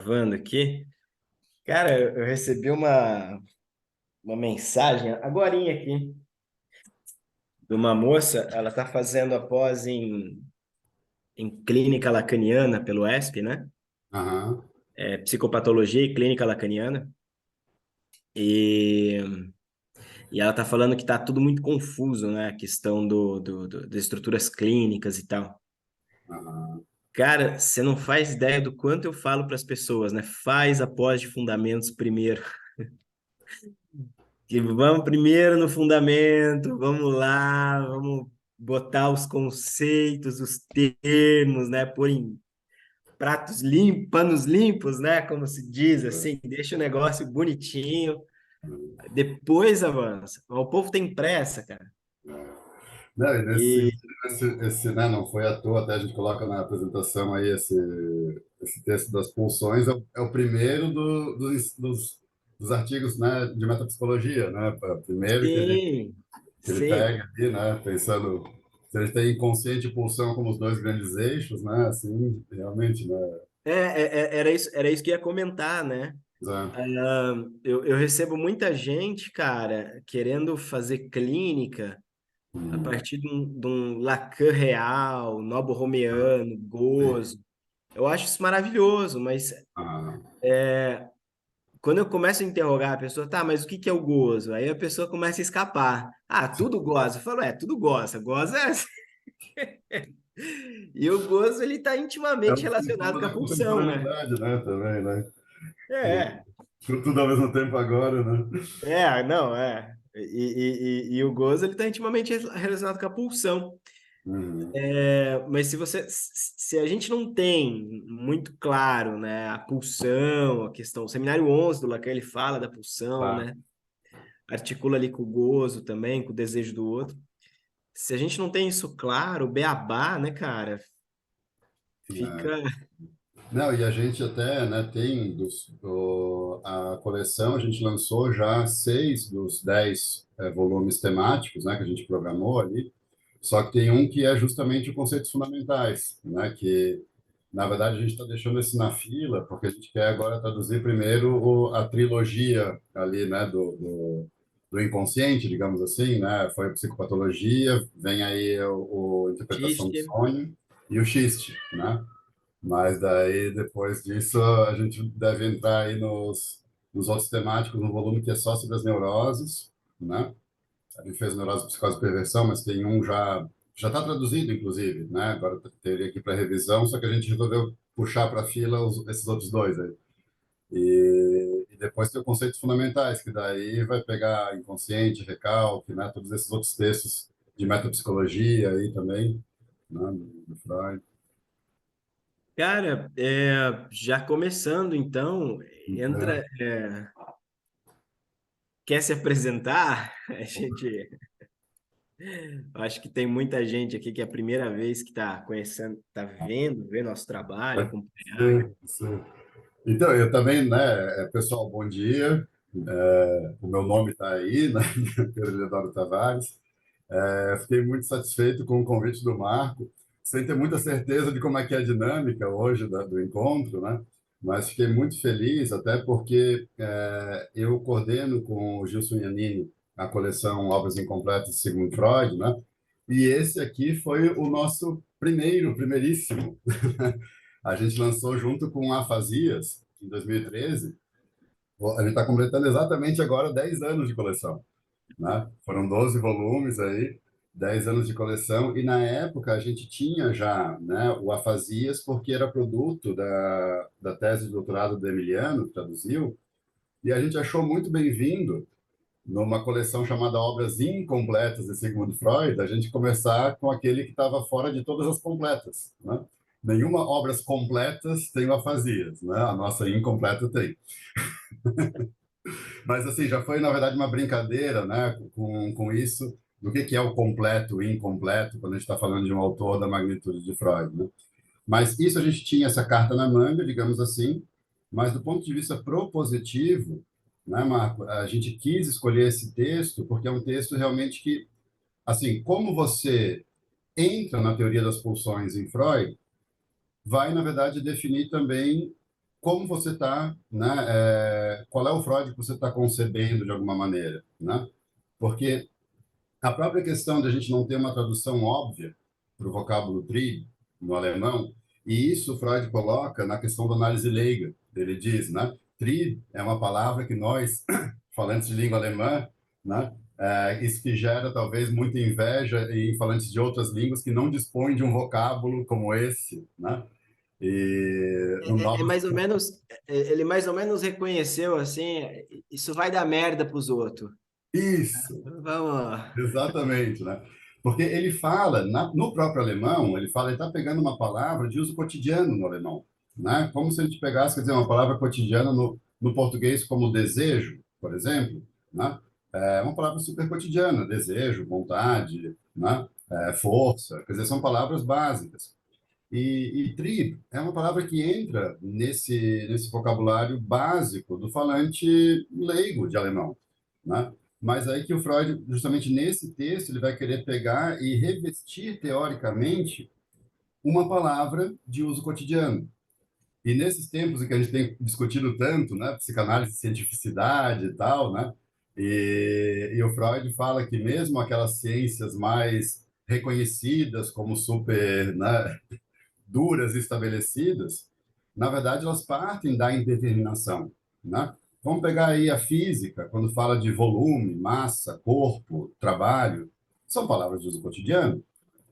Gravando aqui. Cara, eu recebi uma mensagem agorinha aqui de uma moça. Ela tá fazendo a pós em clínica lacaniana pelo ESP, né? Aham, É, psicopatologia e clínica lacaniana. E, e ela tá falando que tá tudo muito confuso, né? A questão das estruturas clínicas e tal. aham. Cara, você não faz ideia do quanto eu falo para as pessoas, né? Faz a pós de fundamentos primeiro. Que vamos primeiro no fundamento, vamos lá, vamos botar os conceitos, os termos, né? Pôr em pratos limpos, panos limpos, né? Como se diz assim, deixa o negócio bonitinho, depois avança. O povo tem pressa, cara. Não, e nesse E sentido, né, não foi à toa, até a gente coloca na apresentação aí esse texto das pulsões, é o primeiro dos artigos, né, de metapsicologia, né? Primeiro sim, que ele sim. pega ali, né, pensando se a gente tem inconsciente e pulsão como os dois grandes eixos, né, assim, realmente, né? Era isso que eu ia comentar, né? Exato. Eu recebo muita gente, cara, querendo fazer clínica a Uhum. partir de um Lacan real, nobo-romeano, Sim. gozo. Eu acho isso maravilhoso, mas Ah, quando eu começo a interrogar a pessoa, tá, mas o que que é o gozo? Aí a pessoa começa a escapar. Ah, tudo goza. Eu falo, tudo goza. Goza é assim. E o gozo, ele está é intimamente um relacionado sintoma com a da pulsão, né? contemporaneidade, né, também, né? É, Tudo ao mesmo tempo agora, né? não, é. E o gozo, ele está intimamente relacionado com a pulsão. Uhum. Mas se a gente não tem muito claro, né, a pulsão, a questão, o seminário 11 do Lacan, ele fala da pulsão, Tá. né, articula ali com o gozo também, com o desejo do outro. Se a gente não tem isso claro, o beabá, né, cara, É. fica... Não, e a gente até, né, tem a coleção, a gente lançou já 6 dos 10 volumes temáticos, né, que a gente programou ali, só que tem um que é justamente o conceitos fundamentais, né, que, na verdade, a gente está deixando esse na fila, porque a gente quer agora traduzir primeiro a trilogia ali, né, do inconsciente, digamos assim, né, foi a psicopatologia, vem aí o interpretação do Xiste. sonho e o xiste, né? Mas daí, depois disso, a gente deve entrar aí nos outros temáticos, no volume que é só sobre as neuroses, né? A gente fez neurose, psicose e perversão, mas tem um já está traduzido, inclusive, né? Agora teria aqui para revisão, só que a gente resolveu puxar para a fila esses outros dois aí. E depois tem os conceitos fundamentais, que daí vai pegar inconsciente, recalque, né? Todos esses outros textos de metapsicologia aí também, né? Do Freud. Cara, já começando, então, entra... quer se apresentar? A gente... Acho que tem muita gente aqui que é a primeira vez que está conhecendo, está vendo, vê nosso trabalho, acompanhando. Sim, sim. Então, eu também, né, pessoal, bom dia. O meu nome está aí, né, Pedro Leonardo Tavares. Fiquei muito satisfeito com o convite do Marco, sem ter muita certeza de como é que é a dinâmica hoje do encontro, né? Mas fiquei muito feliz, até porque eu coordeno com o Gilson Iannini a coleção Obras Incompletas de Sigmund Freud, né? E esse aqui foi o nosso primeiríssimo. A gente lançou junto com Afasias, em 2013. A gente está completando exatamente agora 10 anos de coleção, né? Foram 12 volumes aí, 10 anos de coleção, e na época a gente tinha já, né, o Afasias, porque era produto da tese de doutorado do Emiliano, que traduziu, e a gente achou muito bem-vindo, numa coleção chamada Obras Incompletas de Sigmund Freud, a gente começar com aquele que estava fora de todas as completas, né? Nenhuma obras completas tem o Afasias, né? A nossa incompleta tem. Mas, assim, já foi, na verdade, uma brincadeira, né, com isso, do que é o completo, o incompleto, quando a gente está falando de um autor da magnitude de Freud, né? Mas isso a gente tinha essa carta na manga, digamos assim, mas do ponto de vista propositivo, né, Marco, a gente quis escolher esse texto porque é um texto realmente que, assim, como você entra na teoria das pulsões em Freud, vai, na verdade, definir também como você está, né? Qual é o Freud que você está concebendo de alguma maneira, né? Porque a própria questão de a gente não ter uma tradução óbvia para o vocábulo Trieb no alemão, e isso Freud coloca na questão da análise leiga. Ele diz, né? Trieb é uma palavra que nós, falantes de língua alemã, né? Isso que gera talvez muita inveja em falantes de outras línguas que não dispõem de um vocábulo como esse, né? E no É nosso mais ou menos, ele mais ou menos reconheceu assim, isso vai dar merda para os outros. isso. Vamos. Exatamente, né? Porque ele fala, no próprio alemão, ele fala, ele está pegando uma palavra de uso cotidiano no alemão, né? Como se a gente pegasse, quer dizer, uma palavra cotidiana no português, como desejo, por exemplo, né? É uma palavra super cotidiana, desejo, vontade, né? Força, quer dizer, são palavras básicas. E tribo é uma palavra que entra nesse vocabulário básico do falante leigo de alemão, né? Mas aí que o Freud, justamente nesse texto, ele vai querer pegar e revestir teoricamente uma palavra de uso cotidiano. E nesses tempos em que a gente tem discutido tanto, né, psicanálise, cientificidade e tal, né? E o Freud fala que mesmo aquelas ciências mais reconhecidas como super, né, duras estabelecidas, na verdade, elas partem da indeterminação, né? Vamos pegar aí a física, quando fala de volume, massa, corpo, trabalho, são palavras de uso cotidiano,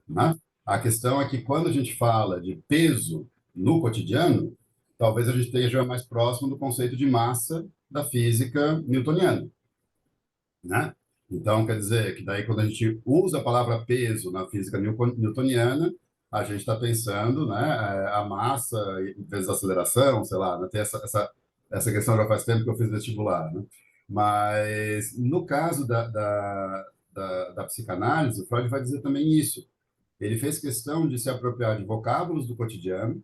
né? A questão é que quando a gente fala de peso no cotidiano, talvez a gente esteja mais próximo do conceito de massa da física newtoniana, né? Então, quer dizer que daí quando a gente usa a palavra peso na física newtoniana, a gente está pensando, né, a massa vezes a aceleração, sei lá, né, tem essa questão já faz tempo que eu fiz vestibular, né? Mas no caso da psicanálise, o Freud vai dizer também isso. Ele fez questão de se apropriar de vocábulos do cotidiano,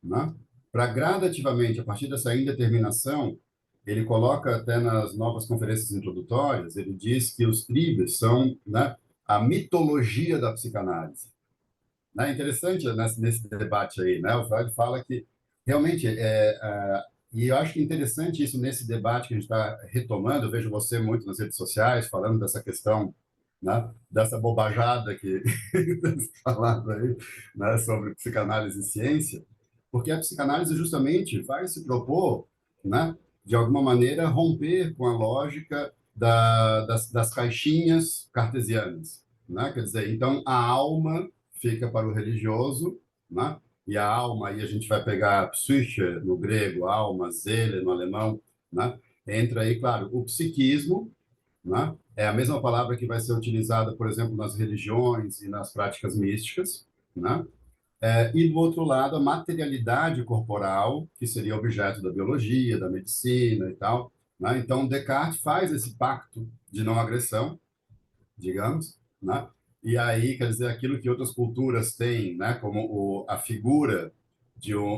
né? Para gradativamente, a partir dessa indeterminação, ele coloca até nas novas conferências introdutórias, ele diz que os trigos são, né, a mitologia da psicanálise. Né? Interessante nesse debate aí, né? O Freud fala que realmente e eu acho que é interessante isso nesse debate que a gente está retomando. Eu vejo você muito nas redes sociais falando dessa questão, né, dessa bobajada que está falando aí, né, sobre psicanálise e ciência, porque a psicanálise justamente vai se propor, né, de alguma maneira, romper com a lógica das caixinhas cartesianas. Né? Quer dizer, então, a alma fica para o religioso, né? E a alma, aí a gente vai pegar psyche no grego, alma, seele no alemão, né? Entra aí, claro, o psiquismo, né? É a mesma palavra que vai ser utilizada, por exemplo, nas religiões e nas práticas místicas, né? E do outro lado, a materialidade corporal, que seria objeto da biologia, da medicina e tal, né? Então, Descartes faz esse pacto de não agressão, digamos, né? E aí, quer dizer, aquilo que outras culturas têm, né, como a figura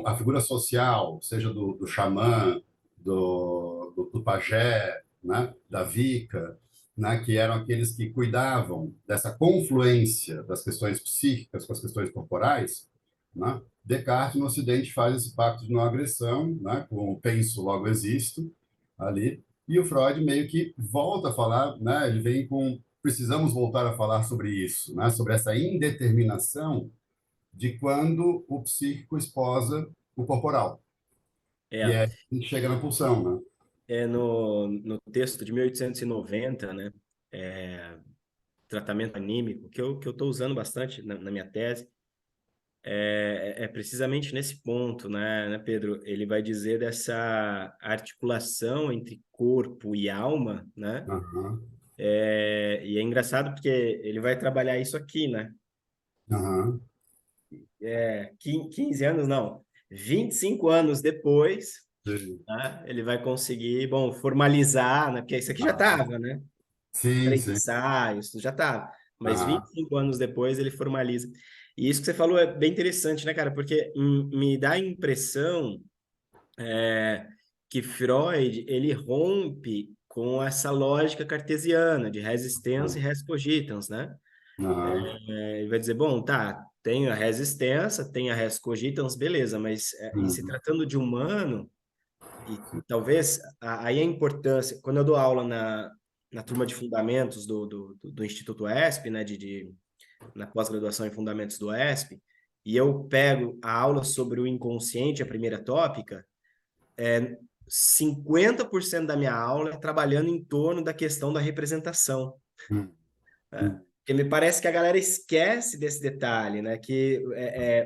a figura social, seja do xamã, do pajé, né, da Wicca, né, que eram aqueles que cuidavam dessa confluência das questões psíquicas com as questões corporais, né? Descartes, no Ocidente, faz esse pacto de não agressão, né, com o penso, logo existo, ali, e o Freud meio que volta a falar, né, ele vem com precisamos voltar a falar sobre isso, né? Sobre essa indeterminação de quando o psíquico esposa o corporal. E É, é a gente chega na pulsão, né? no texto de 1890, né? É, tratamento anímico, que eu estou usando bastante na minha tese, é precisamente nesse ponto, né, Pedro? Ele vai dizer dessa articulação entre corpo e alma, né? Aham, E é engraçado porque ele vai trabalhar isso aqui, né? aham, 15 anos, não, 25 anos depois, sim, né? Ele vai conseguir, bom, formalizar, né? Porque isso aqui já aham, estava, né? sim, Três sim, ensaios, isso já estava. Mas vinte aham, e cinco anos depois ele formaliza. E isso que você falou é bem interessante, né, cara? Porque me dá a impressão que Freud ele rompe com essa lógica cartesiana de res extensa e res cogitans, né? aham, Ele vai dizer, bom, tá, tem a res extensa, tem a res cogitans, beleza, mas em se uhum, tratando de humano, e talvez aí a importância, quando eu dou aula na turma de fundamentos do Instituto ESP, né, na pós-graduação em fundamentos do ESP, e eu pego a aula sobre o inconsciente, a primeira tópica, 50% da minha aula é trabalhando em torno da questão da representação. Hum, hum, Porque me parece que a galera esquece desse detalhe, né? Que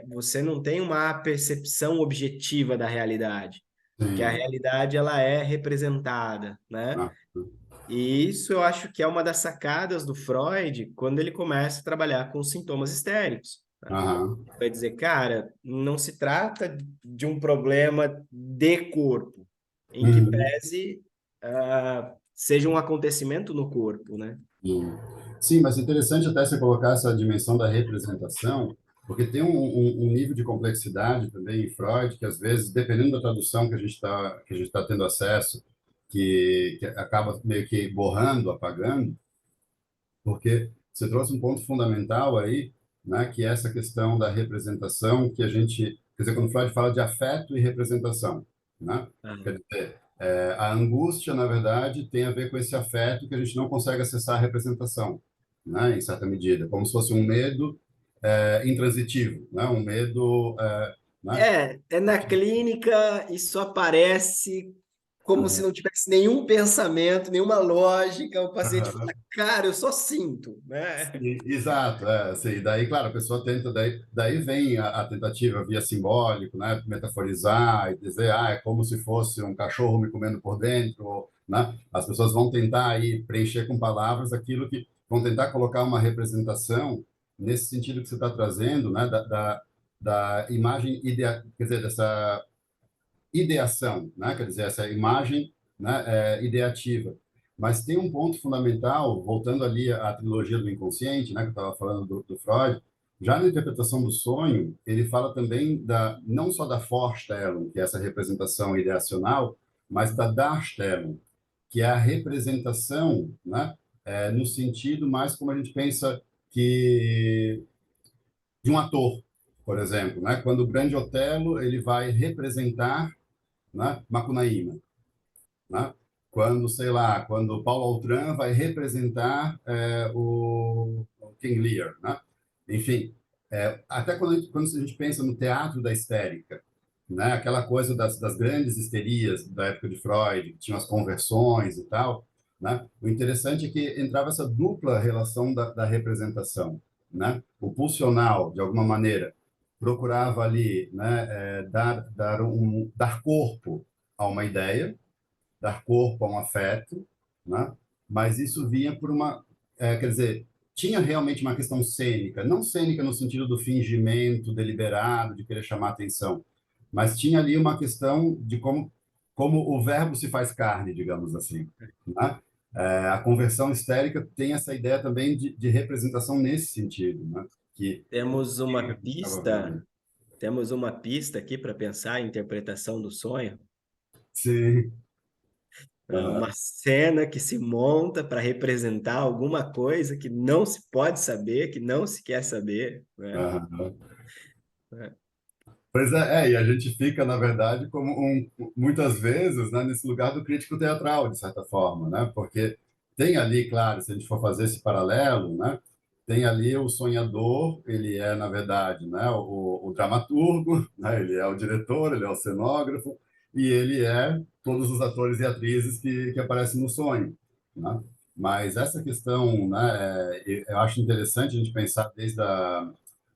você não tem uma percepção objetiva da realidade, que a sim. realidade ela é representada, né? Ah, E isso eu acho que é uma das sacadas do Freud quando ele começa a trabalhar com sintomas histéricos. Né? aham. Vai dizer, cara, não se trata de um problema de corpo, em que Uhum. pese seja um acontecimento no corpo, né? Sim. Sim, mas é interessante até você colocar essa dimensão da representação, porque tem um nível de complexidade também em Freud, que às vezes, dependendo da tradução que a gente tá tendo acesso, que acaba meio que borrando, apagando, porque você trouxe um ponto fundamental aí, né, que é essa questão da representação, que a gente, quer dizer, quando Freud fala de afeto e representação, né? Quer dizer, a angústia, na verdade, tem a ver com esse afeto que a gente não consegue acessar a representação, né, em certa medida, como se fosse um medo intransitivo, né, um medo, né? Na clínica isso aparece como se não tivesse nenhum pensamento, nenhuma lógica. O paciente fala, cara, eu só sinto, né? Exato, assim, daí, claro, a pessoa tenta, daí vem a tentativa via simbólico, né, metaforizar e dizer, é como se fosse um cachorro me comendo por dentro, né? As pessoas vão tentar aí preencher com palavras aquilo que vão tentar colocar uma representação nesse sentido que você está trazendo, né, da imagem quer dizer, dessa ideação, né? Quer dizer, essa imagem, né, ideativa. Mas tem um ponto fundamental, voltando ali à trilogia do inconsciente, né, que eu estava falando do Freud, já na interpretação do sonho, ele fala também não só da Vorstellung, que é essa representação ideacional, mas da Darstellung, que é a representação, né, no sentido mais como a gente pensa que de um ator, por exemplo, né? Quando o grande Otelo ele vai representar, né, Macunaíma, né? Quando, sei lá, quando Paulo Autran vai representar o King Lear, né? Enfim, até quando a gente pensa no teatro da histérica, né? Aquela coisa das grandes histerias da época de Freud, que tinham as conversões e tal, né? O interessante é que entrava essa dupla relação da representação, né? O pulsional, de alguma maneira, procurava ali, né, dar corpo a uma ideia, dar corpo a um afeto, né? Mas isso vinha por quer dizer, tinha realmente uma questão cênica, não cênica no sentido do fingimento deliberado, de querer chamar atenção, mas tinha ali uma questão de como o verbo se faz carne, digamos assim, né? A conversão histérica tem essa ideia também de representação nesse sentido, né? Que Temos uma estava vendo. pista aqui para pensar a interpretação do sonho. Sim. Uma cena que se monta para representar alguma coisa que não se pode saber, que não se quer saber, né? Aham. Pois e a gente fica, na verdade, muitas vezes, né, nesse lugar do crítico teatral, de certa forma, né? Porque tem ali, claro, se a gente for fazer esse paralelo, né, tem ali o sonhador, ele é, na verdade, né, o dramaturgo, né, ele é o diretor, ele é o cenógrafo, e ele é todos os atores e atrizes que aparecem no sonho, né? Mas essa questão, né, eu acho interessante a gente pensar desde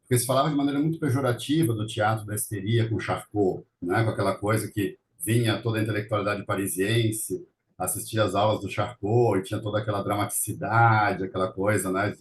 porque se falava de maneira muito pejorativa do teatro da histeria com Charcot, né? Com aquela coisa que vinha toda a intelectualidade parisiense, assistia às aulas do Charcot e tinha toda aquela dramaticidade, aquela coisa, né?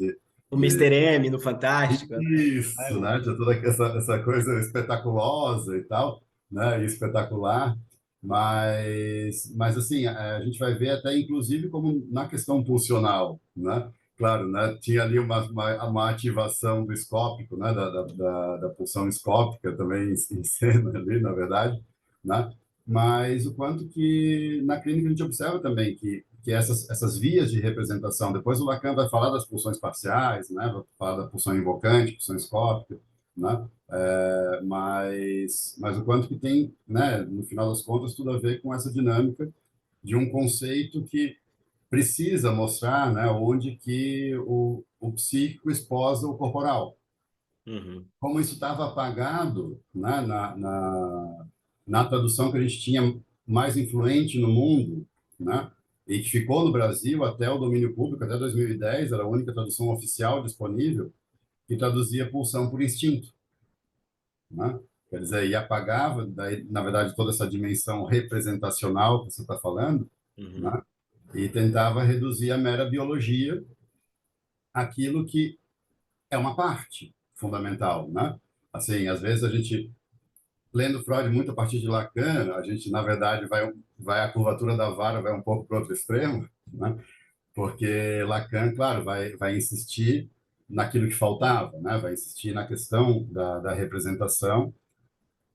O De Mister M no Fantástico, né? isso, né? Tinha toda essa coisa espetaculosa e tal, né? E espetacular. Mas assim, a gente vai ver até, inclusive, como na questão pulsional, né? Claro, né? Tinha ali uma ativação do escópico, né? Da pulsão escópica também em cena ali, na verdade, né? Mas o quanto que na clínica a gente observa também que essas vias de representação, depois o Lacan vai falar das pulsões parciais, né? Vai falar da pulsão invocante, pulsão escópica, né? Mas o quanto que tem, né, no final das contas, tudo a ver com essa dinâmica de um conceito que precisa mostrar, né, onde que o psíquico esposa o corporal. Uhum, Como isso estava apagado, né, na tradução que a gente tinha mais influente no mundo, né, e que ficou no Brasil até o domínio público, até 2010, era a única tradução oficial disponível, que traduzia pulsão por instinto, né? Quer dizer, e apagava, daí, na verdade, toda essa dimensão representacional que você está falando, uhum, né? E tentava reduzir a mera biologia aquilo que é uma parte fundamental, né? Assim, às vezes a gente, lendo Freud muito a partir de Lacan, a gente, na verdade, vai a curvatura da vara vai um pouco para outro extremo, né? Porque Lacan, claro, vai insistir naquilo que faltava, né? Vai insistir na questão da representação,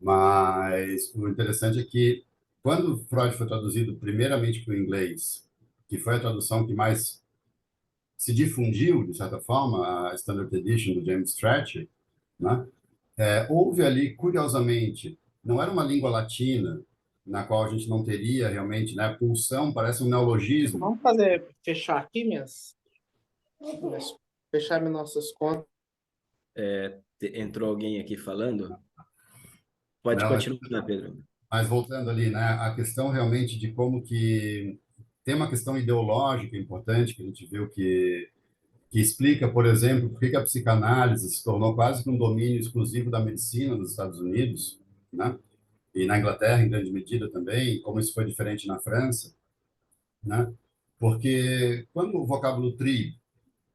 mas o interessante é que quando Freud foi traduzido primeiramente para o inglês, que foi a tradução que mais se difundiu, de certa forma, a Standard Edition do James Strachey, né? Houve ali, curiosamente, não era uma língua latina, na qual a gente não teria realmente, né? Pulsão parece um neologismo. Vamos fazer, fechar aqui fechar minhas nossas contas. Entrou alguém aqui falando? Pode Não, continuar, Pedro. mas voltando ali, né? A questão realmente de como que tem uma questão ideológica importante que a gente viu que explica, por exemplo, por que a psicanálise se tornou quase que um domínio exclusivo da medicina nos Estados Unidos, né? E na Inglaterra, em grande medida também, como isso foi diferente na França, né? Porque quando o vocábulo tri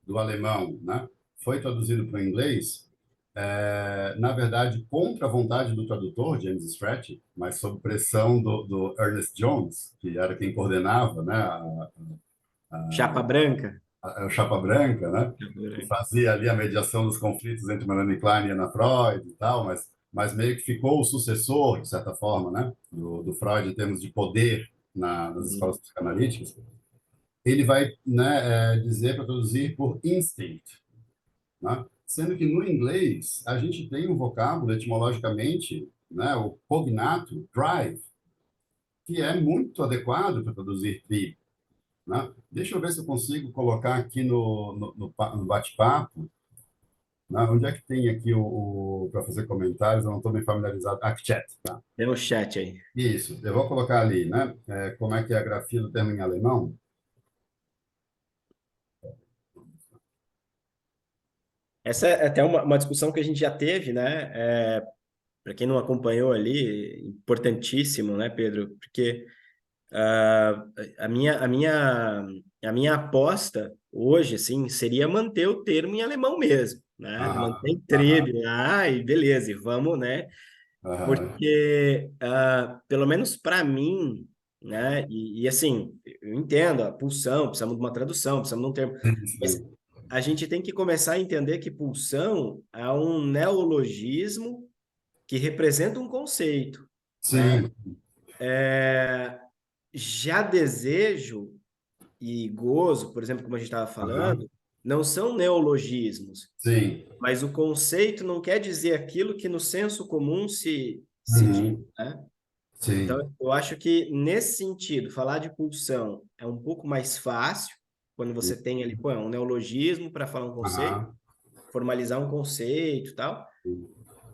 do alemão, né, foi traduzido para o inglês, na verdade, contra a vontade do tradutor, James Strachey, mas sob pressão do Ernest Jones, que era quem coordenava, né, Chapa branca? a Chapa Branca, né, Chapa que branca. fazia ali a mediação dos conflitos entre Melanie Klein e Anna Freud e tal, mas meio que ficou o sucessor, de certa forma, né, do Freud em termos de poder nas Uhum. escolas psicanalíticas. Ele vai, né, dizer para traduzir por instinct, né? Sendo que no inglês a gente tem um vocábulo etimologicamente, né, o cognato, drive, que é muito adequado para traduzir be, né? Deixa eu ver se eu consigo colocar aqui no bate-papo, né? Onde é que tem aqui para fazer comentários? Eu não estou bem familiarizado. Ah, chat, tá? Tem um chat aí. Isso, eu vou colocar ali, né? Como é que é a grafia do termo em alemão? Essa é até uma discussão que a gente já teve, né? Para quem não acompanhou ali, importantíssimo, né, Pedro? Porque ah, a minha, a minha, a minha aposta hoje, assim, seria manter o termo em alemão mesmo, né? Manter Aham, em aham, Trebi lá e beleza, e vamos, né? aham. Porque, pelo menos para mim, né? E assim, eu entendo a pulsão, precisamos de uma tradução, precisamos de um termo, Sim, mas sim. a gente tem que começar a entender que pulsão é um neologismo que representa um conceito, né? Sim, Já desejo e gozo, por exemplo, como a gente estava aham, falando, não são neologismos, sim. mas o conceito não quer dizer aquilo que no senso comum se diz, Uhum, né? Então, sim. eu acho que nesse sentido, falar de pulsão é um pouco mais fácil quando você tem ali, pô, é um neologismo para falar um conceito, Aham. formalizar um conceito e tal,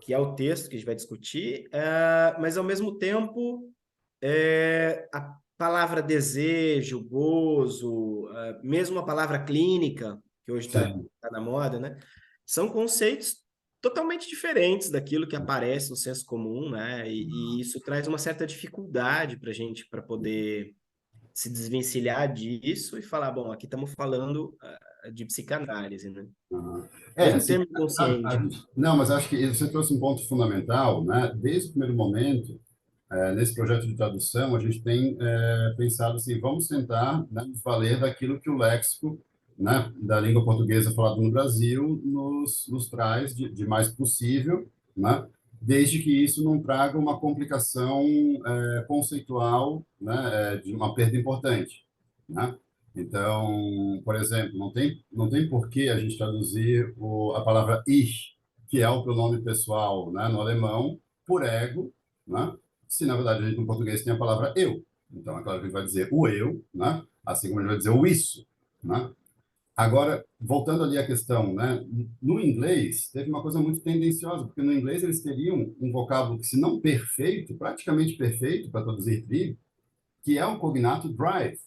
que é o texto que a gente vai discutir, mas ao mesmo tempo a palavra desejo, gozo, mesmo a palavra clínica, que hoje está Sim. na moda, né? São conceitos totalmente diferentes daquilo que aparece no senso comum, né? E isso traz uma certa dificuldade para a gente, para poder se desvencilhar disso e falar, bom, aqui estamos falando de psicanálise, né? Aham. Mesmo Assim, termo consciente. não, mas acho que você trouxe um ponto fundamental, né? Desde o primeiro momento, nesse projeto de tradução, a gente tem pensado assim, vamos tentar, né, nos valer daquilo que o léxico, né, da língua portuguesa falada no Brasil nos traz de mais possível, né? Desde que isso não traga uma complicação conceitual, né, de uma perda importante, né? Então, por exemplo, não tem por que a gente traduzir a palavra ich, que é o pronome pessoal, né, no alemão, por ego, né? Se, na verdade, a gente no português tem a palavra eu. Então, é claro que a gente vai dizer o eu, né? Assim como a gente vai dizer o isso, né? Agora, voltando ali à questão, né? No inglês, teve uma coisa muito tendenciosa, porque no inglês eles teriam um vocábulo que, se não perfeito, praticamente perfeito para traduzir trigo, que é o cognato drive,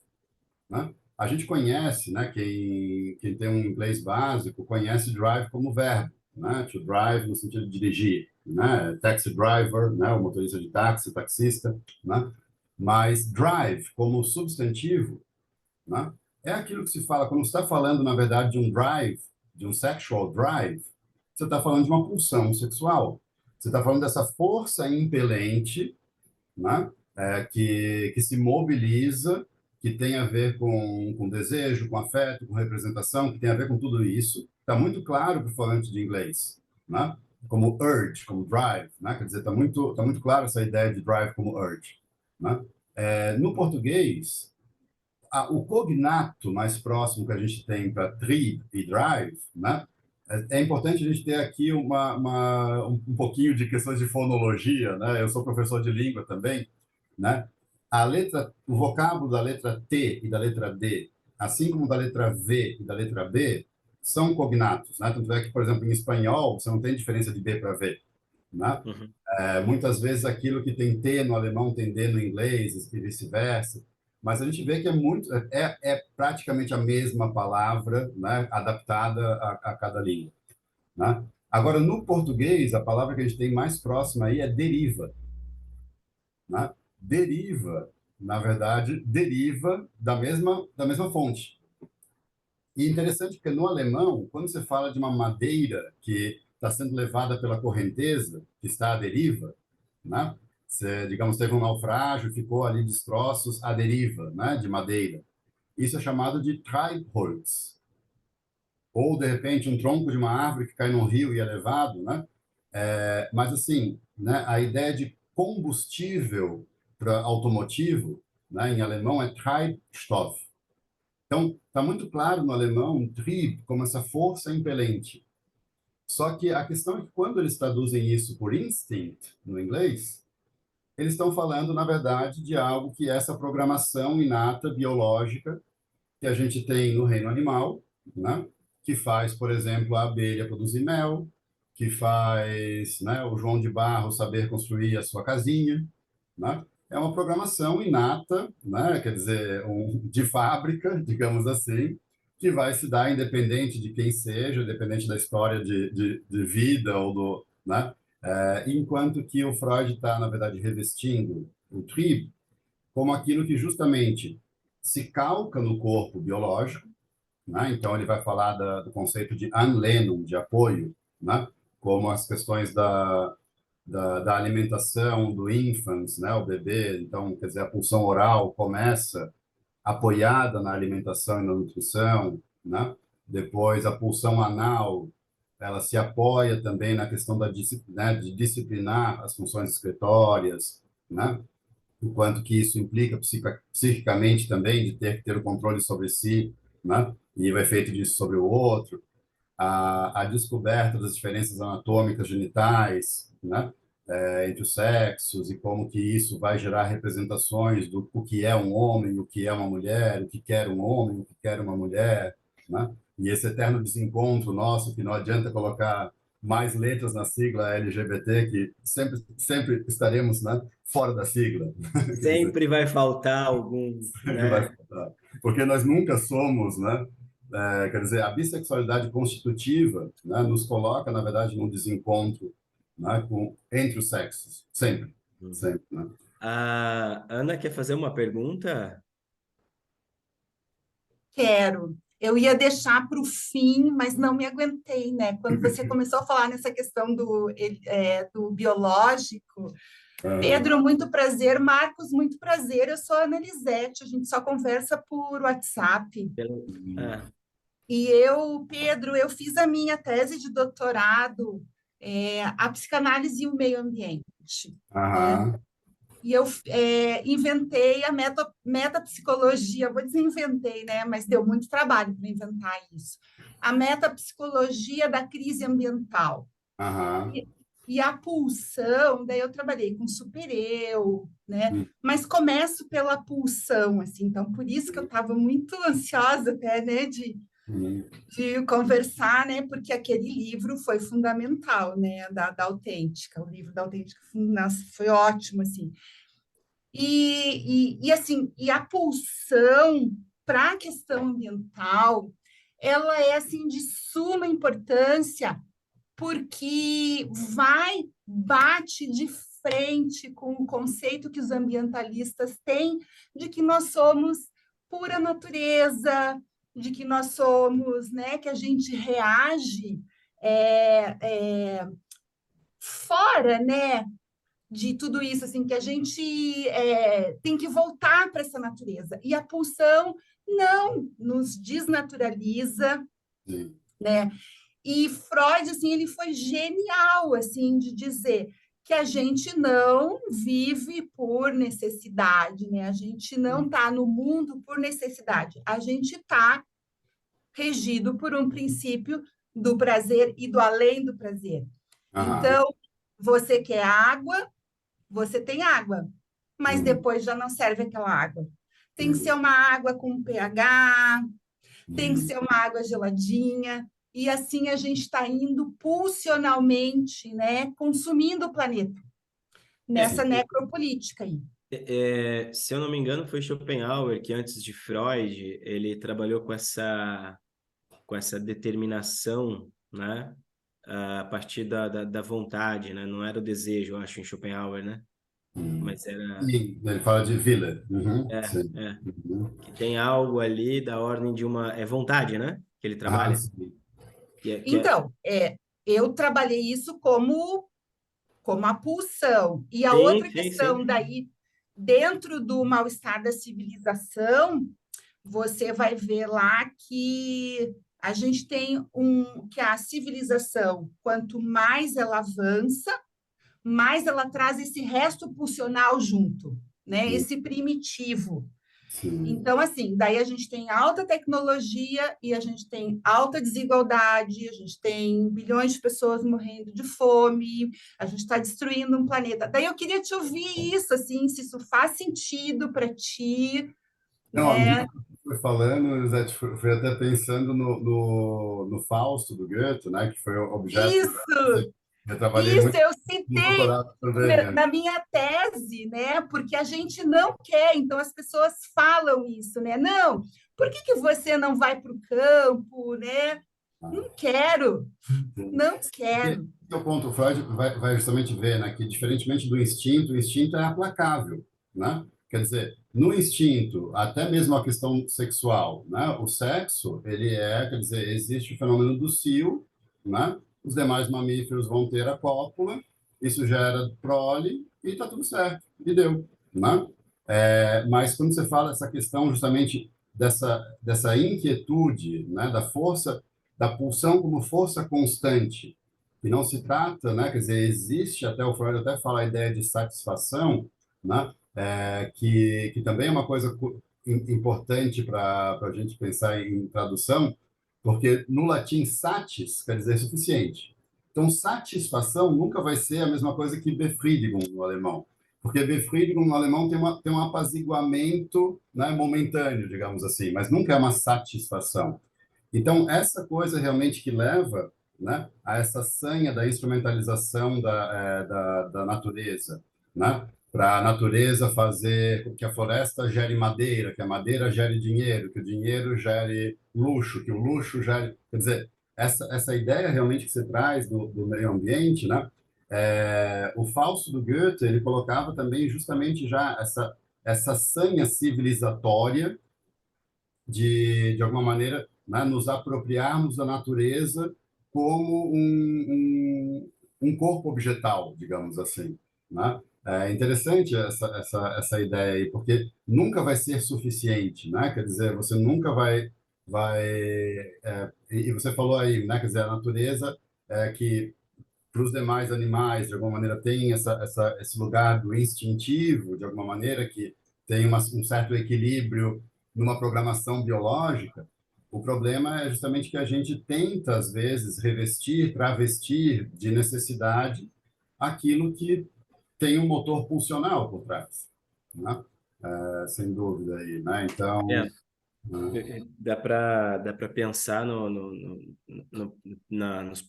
né? A gente conhece, né? Quem tem um inglês básico conhece drive como verbo, né? To drive no sentido de dirigir, né? Taxi driver, né? O motorista de táxi, taxista, né? Mas drive como substantivo, né? É aquilo que se fala quando você está falando, na verdade, de um drive, de um sexual drive, você está falando de uma pulsão sexual. Você está falando dessa força impelente, né? Que se mobiliza, que tem a ver com desejo, com afeto, com representação, que tem a ver com tudo isso. Está muito claro para o falante de inglês, né? Como urge, como drive, né? Quer dizer, tá muito claro essa ideia de drive como urge, né? No português, o cognato mais próximo que a gente tem para trip e drive, né? É importante a gente ter aqui um pouquinho de questões de fonologia, né? Eu sou professor de língua também, né? O vocábulo da letra T e da letra D, assim como da letra V e da letra B, são cognatos, né? Tanto é que, por exemplo, em espanhol, você não tem diferença de B para V, né? Uhum. Muitas vezes aquilo que tem T no alemão tem D no inglês e vice-versa, mas a gente vê que é praticamente a mesma palavra, né, adaptada a cada língua, né? Agora, no português, a palavra que a gente tem mais próxima aí é deriva, né? Deriva, na verdade, deriva da mesma fonte. E interessante que no alemão, quando você fala de uma madeira que está sendo levada pela correnteza, que está à deriva, né? Você, digamos, teve um naufrágio, ficou ali destroços à deriva, né? De madeira. Isso é chamado de Treibholz. Ou, de repente, um tronco de uma árvore que cai no rio e é levado, né? Mas, assim, né? A ideia de combustível para automotivo, né? Em alemão é Treibstoff. Então, está muito claro no alemão, Trieb, como essa força impelente. Só que a questão é que quando eles traduzem isso por instinct, no inglês, eles estão falando, na verdade, de algo que é essa programação inata biológica que a gente tem no reino animal, né? Que faz, por exemplo, a abelha produzir mel, que faz, né, o João de Barro saber construir a sua casinha, né? É uma programação inata, né? Quer dizer, de fábrica, digamos assim, que vai se dar independente de quem seja, independente da história de vida ou do, né? Enquanto que o Freud está, na verdade, revestindo o tribo como aquilo que justamente se calca no corpo biológico, né? Então ele vai falar do conceito de Anlehnung, de apoio, né? Como as questões da alimentação do infant, né? O bebê, então, quer dizer, a pulsão oral começa apoiada na alimentação e na nutrição, né? Depois a pulsão anal, ela se apoia também na questão né, de disciplinar as funções excretórias, né? O quanto que isso implica psiquicamente também, de ter que ter o controle sobre si, né? E o efeito disso sobre o outro, a descoberta das diferenças anatômicas genitais, né? Entre os sexos e como que isso vai gerar representações do o que é um homem, o que é uma mulher, o que quer um homem, o que quer uma mulher, né? E esse eterno desencontro nosso, que não adianta colocar mais letras na sigla LGBT, que sempre estaremos, né, fora da sigla. Quer dizer, Sempre vai faltar algum, sempre vai né? faltar. Porque nós nunca somos, né? Quer dizer, a bissexualidade constitutiva, né, nos coloca, na verdade, num desencontro, né, entre os sexos. Sempre. Uhum. Sempre, né? A Ana quer fazer uma pergunta? Quero. Eu ia deixar para o fim, mas não me aguentei, né? Quando você começou a falar nessa questão do biológico, Aham. Pedro, muito prazer. Marcos, muito prazer. Eu sou a Ana Lisete, a gente só conversa por WhatsApp. Ah, E eu, Pedro, eu fiz a minha tese de doutorado, a psicanálise e o meio ambiente, né? Aham. E eu inventei a metapsicologia, vou dizer inventei, né? Mas deu muito trabalho para inventar isso. A metapsicologia da crise ambiental. Aham. E a pulsão, daí eu trabalhei com super-eu, né? Hum, Mas começo pela pulsão, assim, então por isso que eu estava muito ansiosa até, né, hum, de conversar, né, porque aquele livro foi fundamental, né, da Autêntica, o livro da Autêntica, nossa, foi ótimo, assim. Assim, e a pulsão para a questão ambiental, ela é, assim, de suma importância, porque bate de frente com o conceito que os ambientalistas têm de que nós somos pura natureza, de que nós somos, né, que a gente reage fora, né, de tudo isso, assim, que a gente tem que voltar para essa natureza. E a pulsão não nos desnaturaliza, sim. né? E Freud, assim, ele foi genial, assim, de dizer que a gente não vive por necessidade, né? A gente não está no mundo por necessidade. A gente está regido por um princípio do prazer e do além do prazer. Aham. Então, você quer água, você tem água, mas Hum, depois já não serve aquela água. Tem que ser entendi. uma água com pH, tem que Hum. ser uma água geladinha, e assim a gente está indo pulsionalmente, né, consumindo o planeta, É, nessa necropolítica aí. se eu não me engano, foi Schopenhauer que antes de Freud ele trabalhou com essa determinação, né? A partir da vontade, né? Não era o desejo, eu acho, em Schopenhauer, né? Hum. Mas era Sim, ele fala de Willer. Uhum, é, sim. é, Uhum. que tem algo ali da ordem de uma vontade, né? Que ele Ah, trabalha, sim. que é Então, eu trabalhei isso como a pulsão. E a sim, outra sim, sim. questão daí, dentro do mal-estar da civilização, você vai ver lá que a gente tem que a civilização, quanto mais ela avança, mais ela traz esse resto pulsional junto, né? Esse primitivo. Sim. Então, assim, daí a gente tem alta tecnologia e a gente tem alta desigualdade, a gente tem bilhões de pessoas morrendo de fome, a gente está destruindo um planeta. Daí eu queria te ouvir isso, assim, se isso faz sentido para ti, Não, à medida né? que você foi falando, Elisete, fui até pensando no Fausto, do Goethe, né, que foi o objeto Isso, eu trabalhei isso muito eu no citei doutorado também, né? na minha tese, né? Porque a gente não quer, então as pessoas falam isso, né? Não, por que que você não vai para o campo, né? Ah, Não quero, sim. não Porque quero. o ponto, o Freud vai justamente ver, né, que diferentemente do instinto, o instinto é aplacável, né? Quer dizer, no instinto, até mesmo a questão sexual, né? O sexo, quer dizer, existe o fenômeno do cio, né? Os demais mamíferos vão ter a cópula, isso gera prole e está tudo certo, e deu, né? Mas quando você fala essa questão justamente dessa inquietude, né? Da força, da pulsão como força constante, que não se trata, né? Quer dizer, existe até o Freud até fala a ideia de satisfação, né? Que também é uma coisa importante para a gente pensar em tradução, porque no latim satis quer dizer suficiente. Então, satisfação nunca vai ser a mesma coisa que Befriedigung no alemão, porque Befriedigung no alemão tem um apaziguamento, né, momentâneo, digamos assim, mas nunca é uma satisfação. Então, essa coisa realmente que leva, né, a essa sanha da instrumentalização da natureza, né, para a natureza fazer com que a floresta gere madeira, que a madeira gere dinheiro, que o dinheiro gere luxo, que o luxo gere. Quer dizer, essa ideia realmente que você traz do meio ambiente, né, o Fausto do Goethe, ele colocava também justamente já essa sanha civilizatória de alguma maneira, né, nos apropriarmos da natureza como um corpo objetal, digamos assim, né? É interessante essa ideia aí, porque nunca vai ser suficiente, né? Quer dizer, você nunca e você falou aí, né? Quer dizer, a natureza que para os demais animais, de alguma maneira, tem esse lugar do instintivo, de alguma maneira, que tem um certo equilíbrio numa programação biológica. O problema é justamente que a gente tenta, às vezes, revestir, travestir de necessidade aquilo que tem um motor pulsional por trás, né? Sem dúvida aí, né? Então, É, dá para pensar no,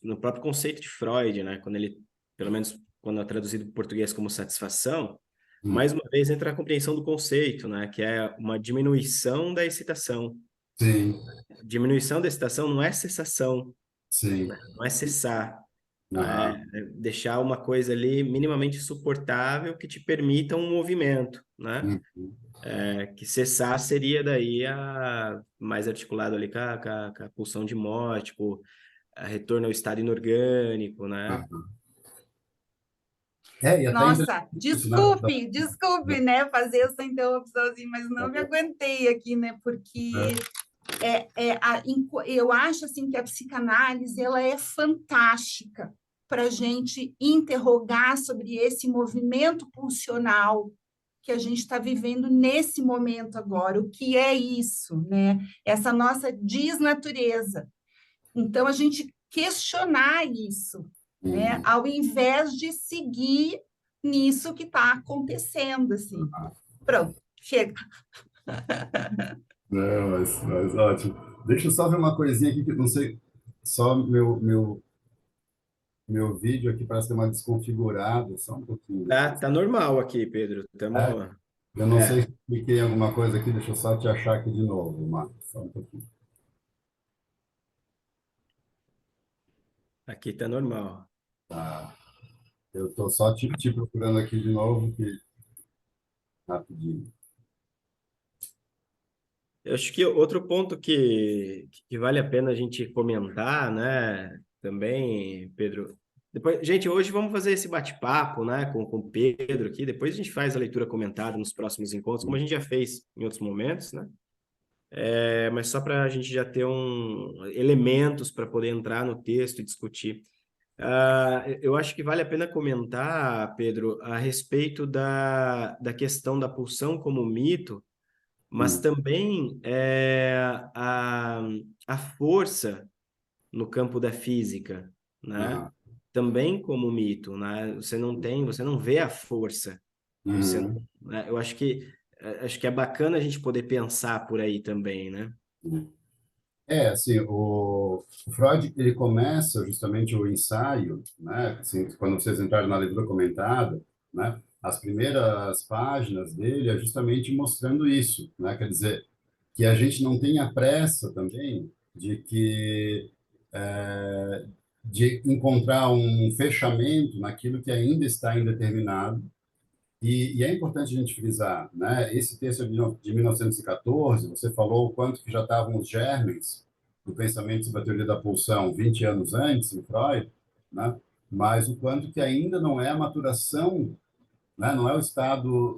no próprio conceito de Freud, né? Quando ele, pelo menos quando é traduzido para o português como satisfação, mais uma vez entra a compreensão do conceito, né? Que é uma diminuição da excitação. sim, Diminuição da excitação não é cessação, sim, não é cessar, aham, é deixar uma coisa ali minimamente suportável que te permita um movimento, né? uhum, Que cessar seria daí mais articulado ali com a pulsão de morte, com a retorno ao estado inorgânico, né? aham. E até Nossa, isso, né? desculpe, né, fazer essa interrupção assim, mas não me aguentei aqui, né, porque eu acho assim que a psicanálise ela é fantástica para a gente interrogar sobre esse movimento pulsional que a gente está vivendo nesse momento agora. O que é isso, né? Essa nossa desnatureza. Então, a gente questionar isso, né? Uhum. Ao invés de seguir nisso que está acontecendo, assim. Pronto, chega. Não, mas ótimo. Deixa eu só ver uma coisinha aqui que não sei, só meu vídeo aqui parece ter uma desconfigurada, só um pouquinho. Tá normal aqui, Pedro. É, Tamo, eu não sei é, se cliquei em alguma coisa aqui, deixa eu só te achar aqui de novo, Marcos, só um pouquinho. aqui tá normal. Tá. Eu estou só te procurando aqui de novo, que rapidinho. Eu acho que outro ponto que vale a pena a gente comentar, né, também, Pedro. Depois, gente, hoje vamos fazer esse bate-papo, né, com o Pedro aqui. Depois a gente faz a leitura comentada nos próximos encontros, como a gente já fez em outros momentos, né? Mas só para a gente já ter elementos para poder entrar no texto e discutir. Eu acho que vale a pena comentar, Pedro, a respeito da questão da pulsão como mito, mas Hum, também a força no campo da física, né? aham, Também como mito, né? Você não vê a força, você não, uhum, né? Eu acho que é bacana a gente poder pensar por aí também, né? uhum. Assim, o Freud, ele começa justamente o ensaio, né, assim, quando vocês entrarem na leitura comentada, né, as primeiras páginas dele é justamente mostrando isso, né, quer dizer, que a gente não tenha pressa também de que de encontrar um fechamento naquilo que ainda está indeterminado. E é importante a gente frisar, né? Esse texto de 1914, você falou o quanto que já estavam os germes do pensamento sobre a teoria da pulsão 20 anos antes, em Freud, né? Mas o quanto que ainda não é a maturação, né? Não é o estado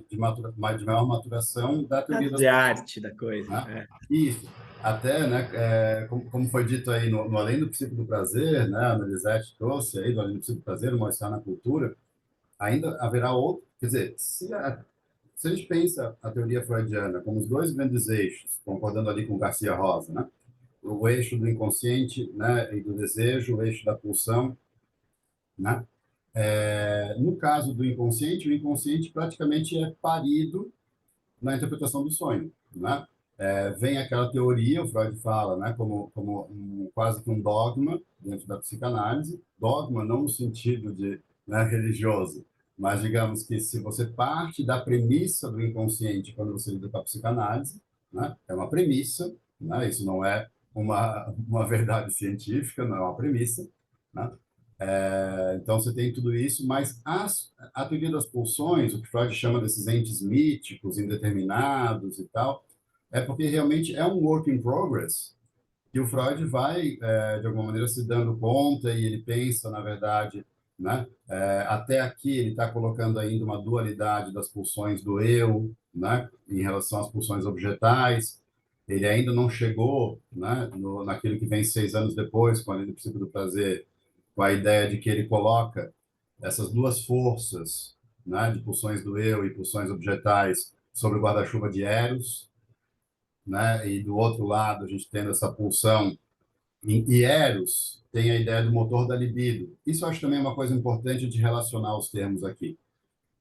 de maior maturação da teoria das Fazer pulsões, arte da coisa. né? Isso. Até, né, como foi dito aí no Além do Princípio do Prazer, né, a Melisete trouxe aí do Além do Princípio do Prazer, o Mal-Estar na Cultura, ainda haverá outro, quer dizer, se a gente pensa a teoria freudiana como os dois grandes eixos, concordando ali com Garcia Rosa, né, o eixo do inconsciente, né, e do desejo, o eixo da pulsão, né, no caso do inconsciente, o inconsciente praticamente é parido na interpretação do sonho, né? Vem aquela teoria, o Freud fala, né, como quase que um dogma dentro da psicanálise, dogma não no sentido de, né, religioso, mas digamos que se você parte da premissa do inconsciente quando você lida com a psicanálise, né, é uma premissa, né, isso não é uma verdade científica, não é uma premissa, né? Então, você tem tudo isso, mas a teoria das pulsões, o que Freud chama desses entes míticos, indeterminados e tal, é porque realmente é um work in progress que o Freud vai, de alguma maneira, se dando conta e ele pensa, na verdade, né? Até aqui ele está colocando ainda uma dualidade das pulsões do eu, né? Em relação às pulsões objetais. Ele ainda não chegou, né? Naquilo que vem 6 anos depois, com a Lei do Princípio do Prazer, com a ideia de que ele coloca essas duas forças, né? De pulsões do eu e pulsões objetais sobre o guarda-chuva de Eros, né? E do outro lado a gente tendo essa pulsão. E Eros tem a ideia do motor da libido. Isso eu acho também uma coisa importante de relacionar os termos aqui,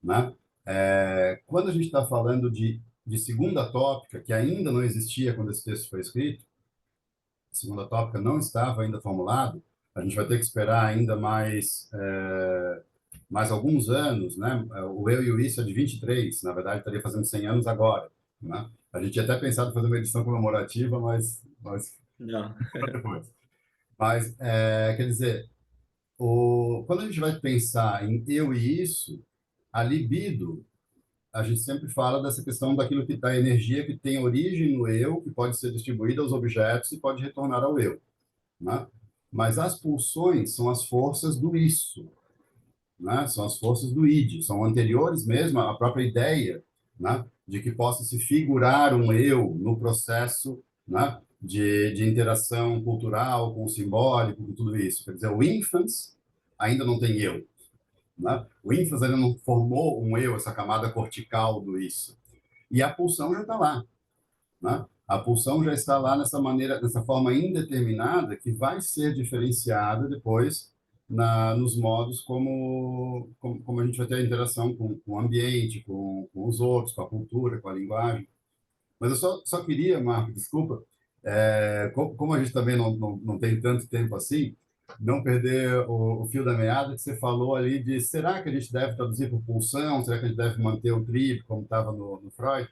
né? Quando a gente está falando de segunda tópica, que ainda não existia quando esse texto foi escrito, a segunda tópica não estava ainda formulado, a gente vai ter que esperar ainda mais alguns anos, né? O eu e o isso é de 23, na verdade estaria fazendo 100 anos agora, né? A gente tinha até pensado em fazer uma edição comemorativa, mas Não. depois. Mas, quer dizer, quando a gente vai pensar em eu e isso, a libido, a gente sempre fala dessa questão daquilo que está energia que tem origem no eu, que pode ser distribuída aos objetos e pode retornar ao eu, né? Mas as pulsões são as forças do isso, né? São as forças do id, são anteriores mesmo à própria ideia, né? De que possa se figurar um eu no processo, né? De interação cultural com o simbólico, com tudo isso. Quer dizer, o infans ainda não tem eu, né? O ínfase ainda não formou um eu, essa camada cortical do isso. E a pulsão já está lá, né? A pulsão já está lá nessa maneira, nessa forma indeterminada que vai ser diferenciada depois nos modos como a gente vai ter a interação com o ambiente, com os outros, com a cultura, com a linguagem. Mas eu só queria, Marco, desculpa, como a gente também não tem tanto tempo assim, não perder o fio da meada que você falou ali de será que a gente deve traduzir por pulsão? Será que a gente deve manter o tríplice como estava no Freud?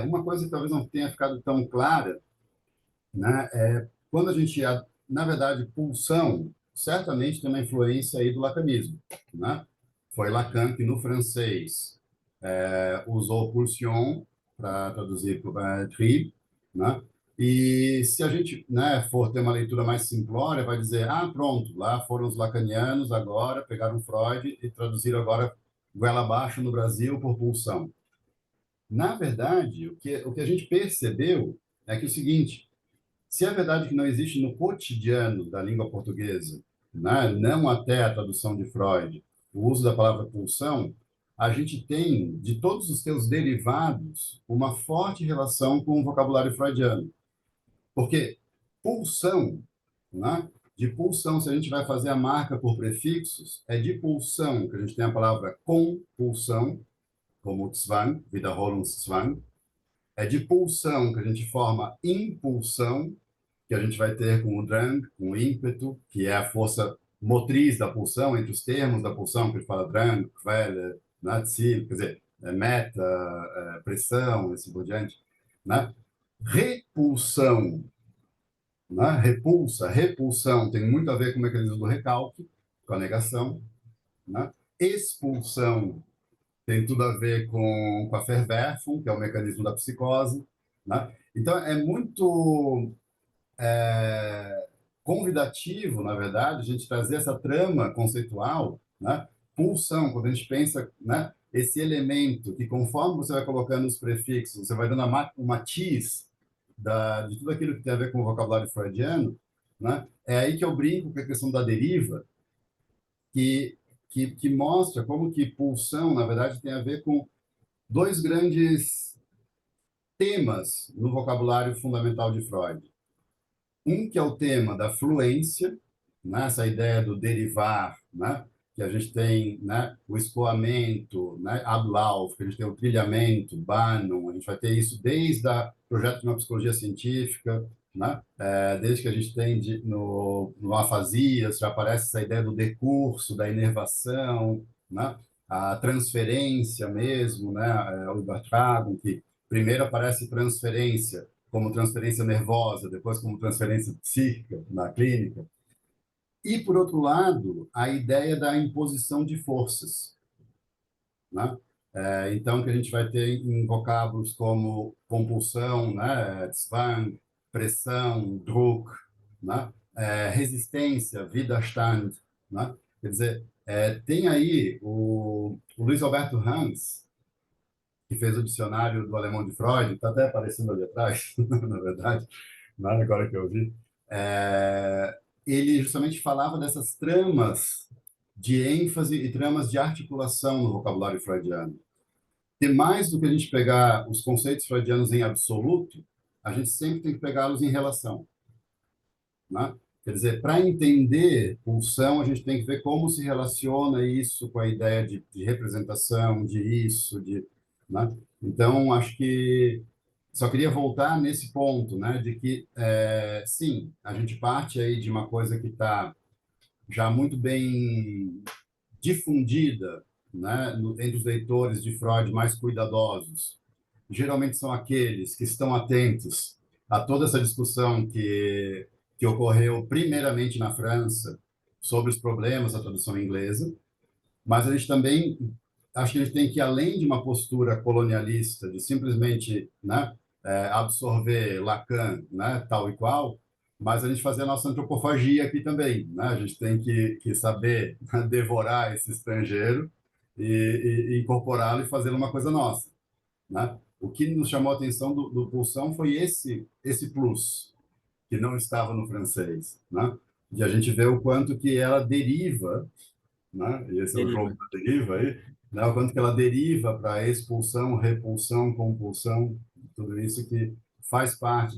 Uma coisa que talvez não tenha ficado tão clara, né, quando a gente, na verdade, pulsão certamente tem uma influência aí do lacanismo, né? Foi Lacan que no francês usou pulsion para traduzir tri, né? E se a gente, né, for ter uma leitura mais simplória, vai dizer, pronto, lá foram os lacanianos, agora pegaram Freud e traduziram agora goela abaixo no Brasil por pulsão. Na verdade, o que a gente percebeu é que o seguinte, se é verdade que não existe no cotidiano da língua portuguesa, né, não até a tradução de Freud, o uso da palavra pulsão, a gente tem, de todos os seus derivados, uma forte relação com o vocabulário freudiano. Porque pulsão, né, de pulsão, se a gente vai fazer a marca por prefixos, é de pulsão que a gente tem a palavra compulsão, como Zwang, Wiederholungszwang. É de pulsão que a gente forma impulsão, que a gente vai ter com o Drang, com o ímpeto, que é a força motriz da pulsão, entre os termos da pulsão, que a gente fala Drang, Quelle, né, Ziel, quer dizer, meta, pressão, e assim por diante. Né? Repulsão, né? Repulsão tem muito a ver com o mecanismo do recalque, com a negação. Né? Expulsão tem tudo a ver com a Verwerfung, que é o mecanismo da psicose. Né? Então, é muito convidativo, na verdade, a gente trazer essa trama conceitual, né? Pulsão, quando a gente pensa, né, esse elemento que, conforme você vai colocando os prefixos, você vai dando um matiz de tudo aquilo que tem a ver com o vocabulário freudiano, né? É aí que eu brinco com a questão da deriva, que mostra como que pulsão, na verdade, tem a ver com dois grandes temas no vocabulário fundamental de Freud. Um que é o tema da fluência, né? Essa ideia do derivar, né? Que a gente tem, né? O escoamento, né? Ablauf, que a gente tem o trilhamento, Bannon, a gente vai ter isso desde o projeto de uma psicologia científica, né? Desde que a gente tem no Afasias, já aparece essa ideia do decurso, da inervação, né? A transferência mesmo, né? O Übertragung, que primeiro aparece transferência, como transferência nervosa, depois como transferência psíquica na clínica. E, por outro lado, a ideia da imposição de forças. Né? Então, que a gente vai ter em vocábulos como compulsão, né? Zwang, pressão, Druck, né? Resistência, Widerstand. Né? Quer dizer, tem aí o Luiz Alberto Hans, que fez o dicionário do alemão de Freud, está até aparecendo ali atrás, na verdade, agora que eu vi, ele justamente falava dessas tramas de ênfase e tramas de articulação no vocabulário freudiano. que mais do que a gente pegar os conceitos freudianos em absoluto, a gente sempre tem que pegá-los em relação, né? Quer dizer, para entender pulsão, a gente tem que ver como se relaciona isso com a ideia de representação, de isso, né? Então, acho que só queria voltar nesse ponto, né, de que, sim, a gente parte aí de uma coisa que está já muito bem difundida, né, entre os leitores de Freud mais cuidadosos. Geralmente são aqueles que estão atentos a toda essa discussão que ocorreu primeiramente na França sobre os problemas da tradução inglesa, mas a gente também acho que a gente tem que ir além de uma postura colonialista, de simplesmente, né, absorver Lacan, né, tal e qual, mas a gente fazer a nossa antropofagia aqui também, né? A gente tem que saber devorar esse estrangeiro e incorporá-lo e fazê-lo uma coisa nossa, né? O que nos chamou a atenção do Pulsão foi esse plus que não estava no francês, né? De a gente ver o quanto que ela deriva, né? E esse é o jogo Deriva. da deriva aí, né? O quanto que ela deriva para expulsão, repulsão, compulsão, tudo isso que faz parte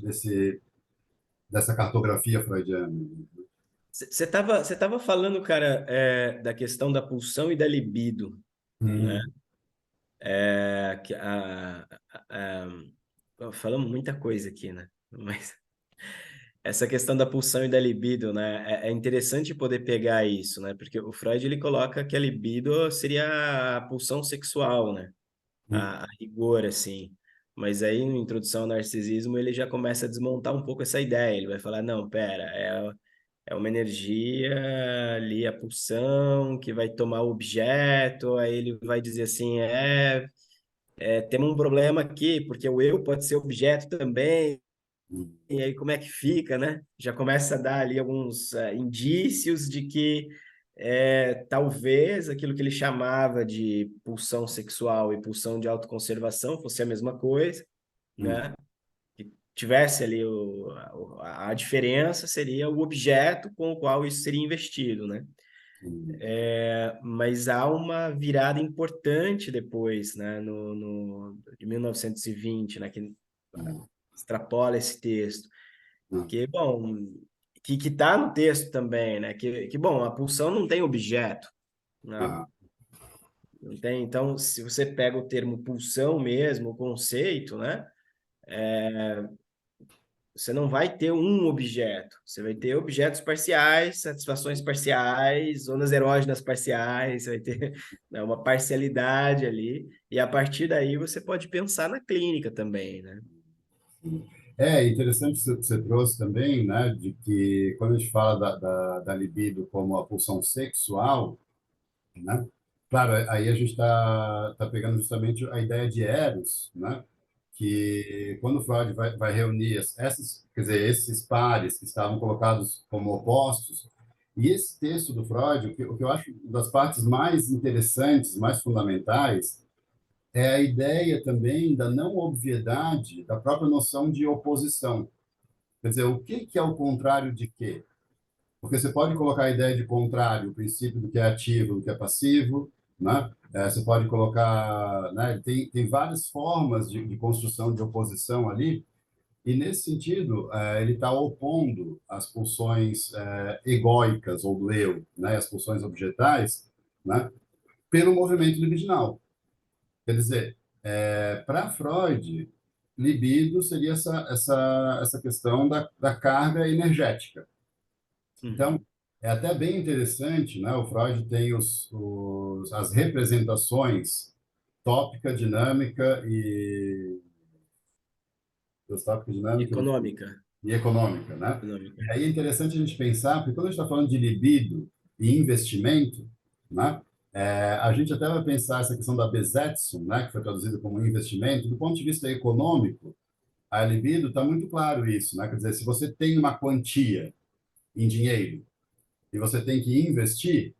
dessa cartografia freudiana. Você tava falando, cara, da questão da pulsão e da libido, né? Hum, Que falamos muita coisa aqui, né? Mas essa questão da pulsão e da libido, né? É interessante poder pegar isso, né? Porque o Freud ele coloca que a libido seria a pulsão sexual, né? hum, A rigor, assim. Mas aí, na introdução ao narcisismo, ele já começa a desmontar um pouco essa ideia. Ele vai falar, não, pera, é uma energia ali, a pulsão, que vai tomar o objeto, aí ele vai dizer assim, temos um problema aqui, porque o eu pode ser objeto também, hum, e aí como é que fica, né? Já começa a dar ali alguns indícios de que talvez aquilo que ele chamava de pulsão sexual e pulsão de autoconservação fosse a mesma coisa, hum, né? Que tivesse ali a diferença seria o objeto com o qual isso seria investido, né? hum, Mas há uma virada importante depois, né? De 1920, né? Que hum, extrapola esse texto. hum, Que, bom, que está no texto também, né? Bom, a pulsão não tem objeto, né? ah, Não tem, então, se você pega o termo pulsão mesmo, o conceito, né? Você não vai ter um objeto, você vai ter objetos parciais, satisfações parciais, zonas erógenas parciais, você vai ter, né, uma parcialidade ali, e a partir daí você pode pensar na clínica também, né? hum. É interessante que você trouxe também, né, de que quando a gente fala da libido como a pulsão sexual, né, claro, aí a gente está pegando justamente a ideia de Eros, né, que quando Freud vai reunir quer dizer, esses pares que estavam colocados como opostos, e esse texto do Freud, o que eu acho das partes mais interessantes, mais fundamentais, é a ideia também da não obviedade da própria noção de oposição. Quer dizer, o que é o contrário de quê? Porque você pode colocar a ideia de contrário, o princípio do que é ativo, do que é passivo, né? Você pode colocar, né? Tem várias formas de construção de oposição ali, e nesse sentido, ele está opondo as pulsões egóicas ou do eu, né? As pulsões objetais, né? Pelo movimento libidinal. Quer dizer, para Freud, libido seria essa questão da carga energética. Então, Uhum. é até bem interessante, né? O Freud tem as representações tópica, dinâmica tópica, dinâmica Econômica, e econômica, né? econômica. E aí é interessante a gente pensar, porque quando a gente está falando de libido e investimento, né? A gente até vai pensar essa questão da Besetzung, né? Que foi traduzida como investimento, do ponto de vista econômico, a libido está muito claro isso, né? Quer dizer, se você tem uma quantia em dinheiro e você tem que investir,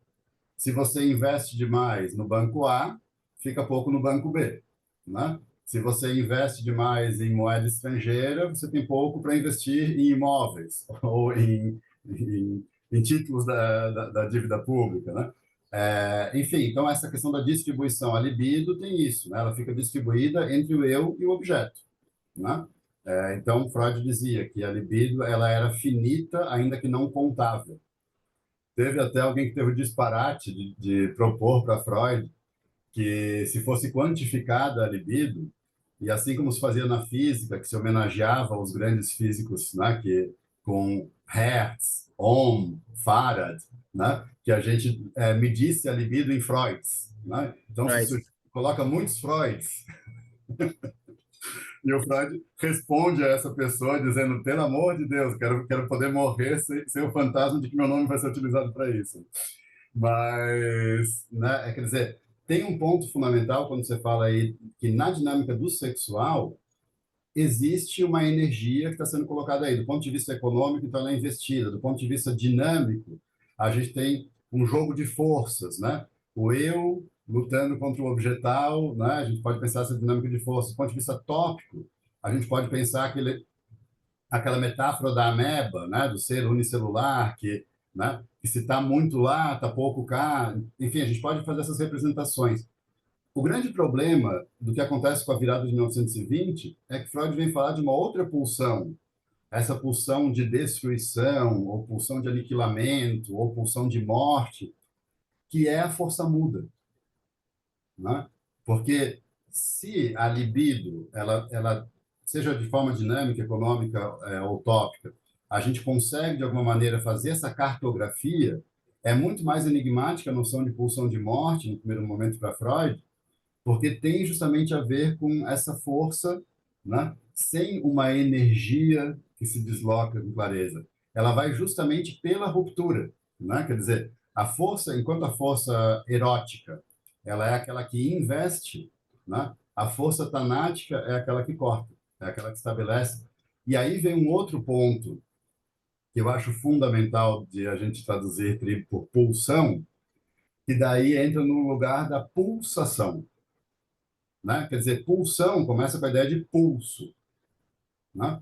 se você investe demais no banco A, fica pouco no banco B, né? Se você investe demais em moeda estrangeira, você tem pouco para investir em imóveis ou em títulos da dívida pública, né? Enfim, então essa questão da distribuição, a libido tem isso, né? Ela fica distribuída entre o eu e o objeto, né? Então Freud dizia que a libido ela era finita, ainda que não contável. Teve até alguém que teve o disparate de propor para Freud que se fosse quantificada a libido, e assim como se fazia na física, que se homenageava os grandes físicos, né, que com Hertz, Ohm, Farad, né, que a gente medisse a libido em Freuds, né? Então se Right. coloca muitos Freuds e o Freud responde a essa pessoa dizendo, pelo amor de Deus, quero poder morrer sem o fantasma de que meu nome vai ser utilizado para isso. Mas, né, quer dizer, tem um ponto fundamental quando você fala aí que na dinâmica do sexual existe uma energia que está sendo colocada aí. Do ponto de vista econômico, então ela é investida. Do ponto de vista dinâmico, a gente tem um jogo de forças, né? O eu lutando contra o objetal, né? A gente pode pensar essa dinâmica de forças. Do ponto de vista tópico, a gente pode pensar aquela metáfora da ameba, né? Do ser unicelular, né? Que se está muito lá, está pouco cá. Enfim, a gente pode fazer essas representações. O grande problema do que acontece com a virada de 1920 é que Freud vem falar de uma outra pulsão, essa pulsão de destruição, ou pulsão de aniquilamento, ou pulsão de morte, que é a força muda, né? Porque se a libido, ela seja de forma dinâmica, econômica, ou utópica, a gente consegue, de alguma maneira, fazer essa cartografia, é muito mais enigmática a noção de pulsão de morte, no primeiro momento, para Freud, porque tem justamente a ver com essa força, né? Sem uma energia que se desloca com clareza. Ela vai justamente pela ruptura, né? Quer dizer, a força, enquanto a força erótica, ela é aquela que investe, né? A força tanática é aquela que corta, é aquela que estabelece. E aí vem um outro ponto que eu acho fundamental de a gente traduzir por pulsão, que daí entra no lugar da pulsação, né? Quer dizer, pulsão começa com a ideia de pulso, né?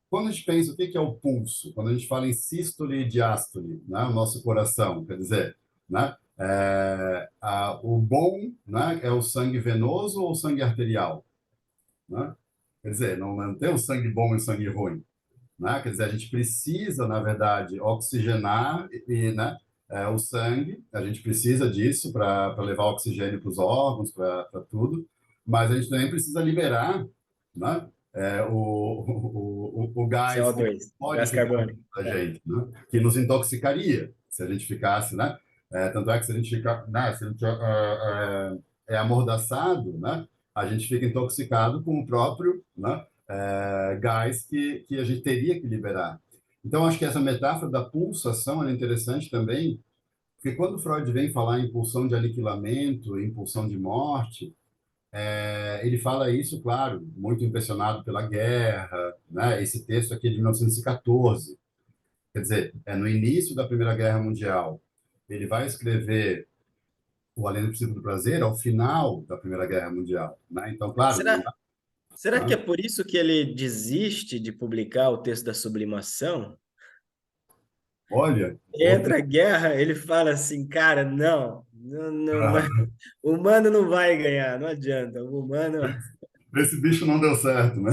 Quando a gente pensa o que é o pulso, quando a gente fala em sístole e diástole, né? O nosso coração, quer dizer, né? O bom, né? É o sangue venoso ou o sangue arterial, né? Quer dizer, não tem o sangue bom e o sangue ruim, né? Quer dizer, a gente precisa, na verdade, oxigenar né? O sangue, a gente precisa disso para levar oxigênio para os órgãos, para tudo, mas a gente também precisa liberar, né? O gás que CO2, pode gás ficar carbônico. da gente, né? Que nos intoxicaria se a gente ficasse, né? Tanto é que se a gente ficar, né? Se a gente é amordaçado, né? A gente fica intoxicado com o próprio, né? Gás que a gente teria que liberar. Então, acho que essa metáfora da pulsação é interessante também, porque quando Freud vem falar em pulsão de aniquilamento, em pulsão de morte, ele fala isso, claro, muito impressionado pela guerra, né? Esse texto aqui é de 1914, quer dizer, é no início da Primeira Guerra Mundial. Ele vai escrever o Além do Princípio do Prazer ao final da Primeira Guerra Mundial, né? Então, claro, não Será, dá, será que é né? por isso que ele desiste de publicar o texto da sublimação? Olha, Entra a guerra, ele fala assim, cara, o humano não vai ganhar, não adianta, o humano... esse bicho não deu certo, né?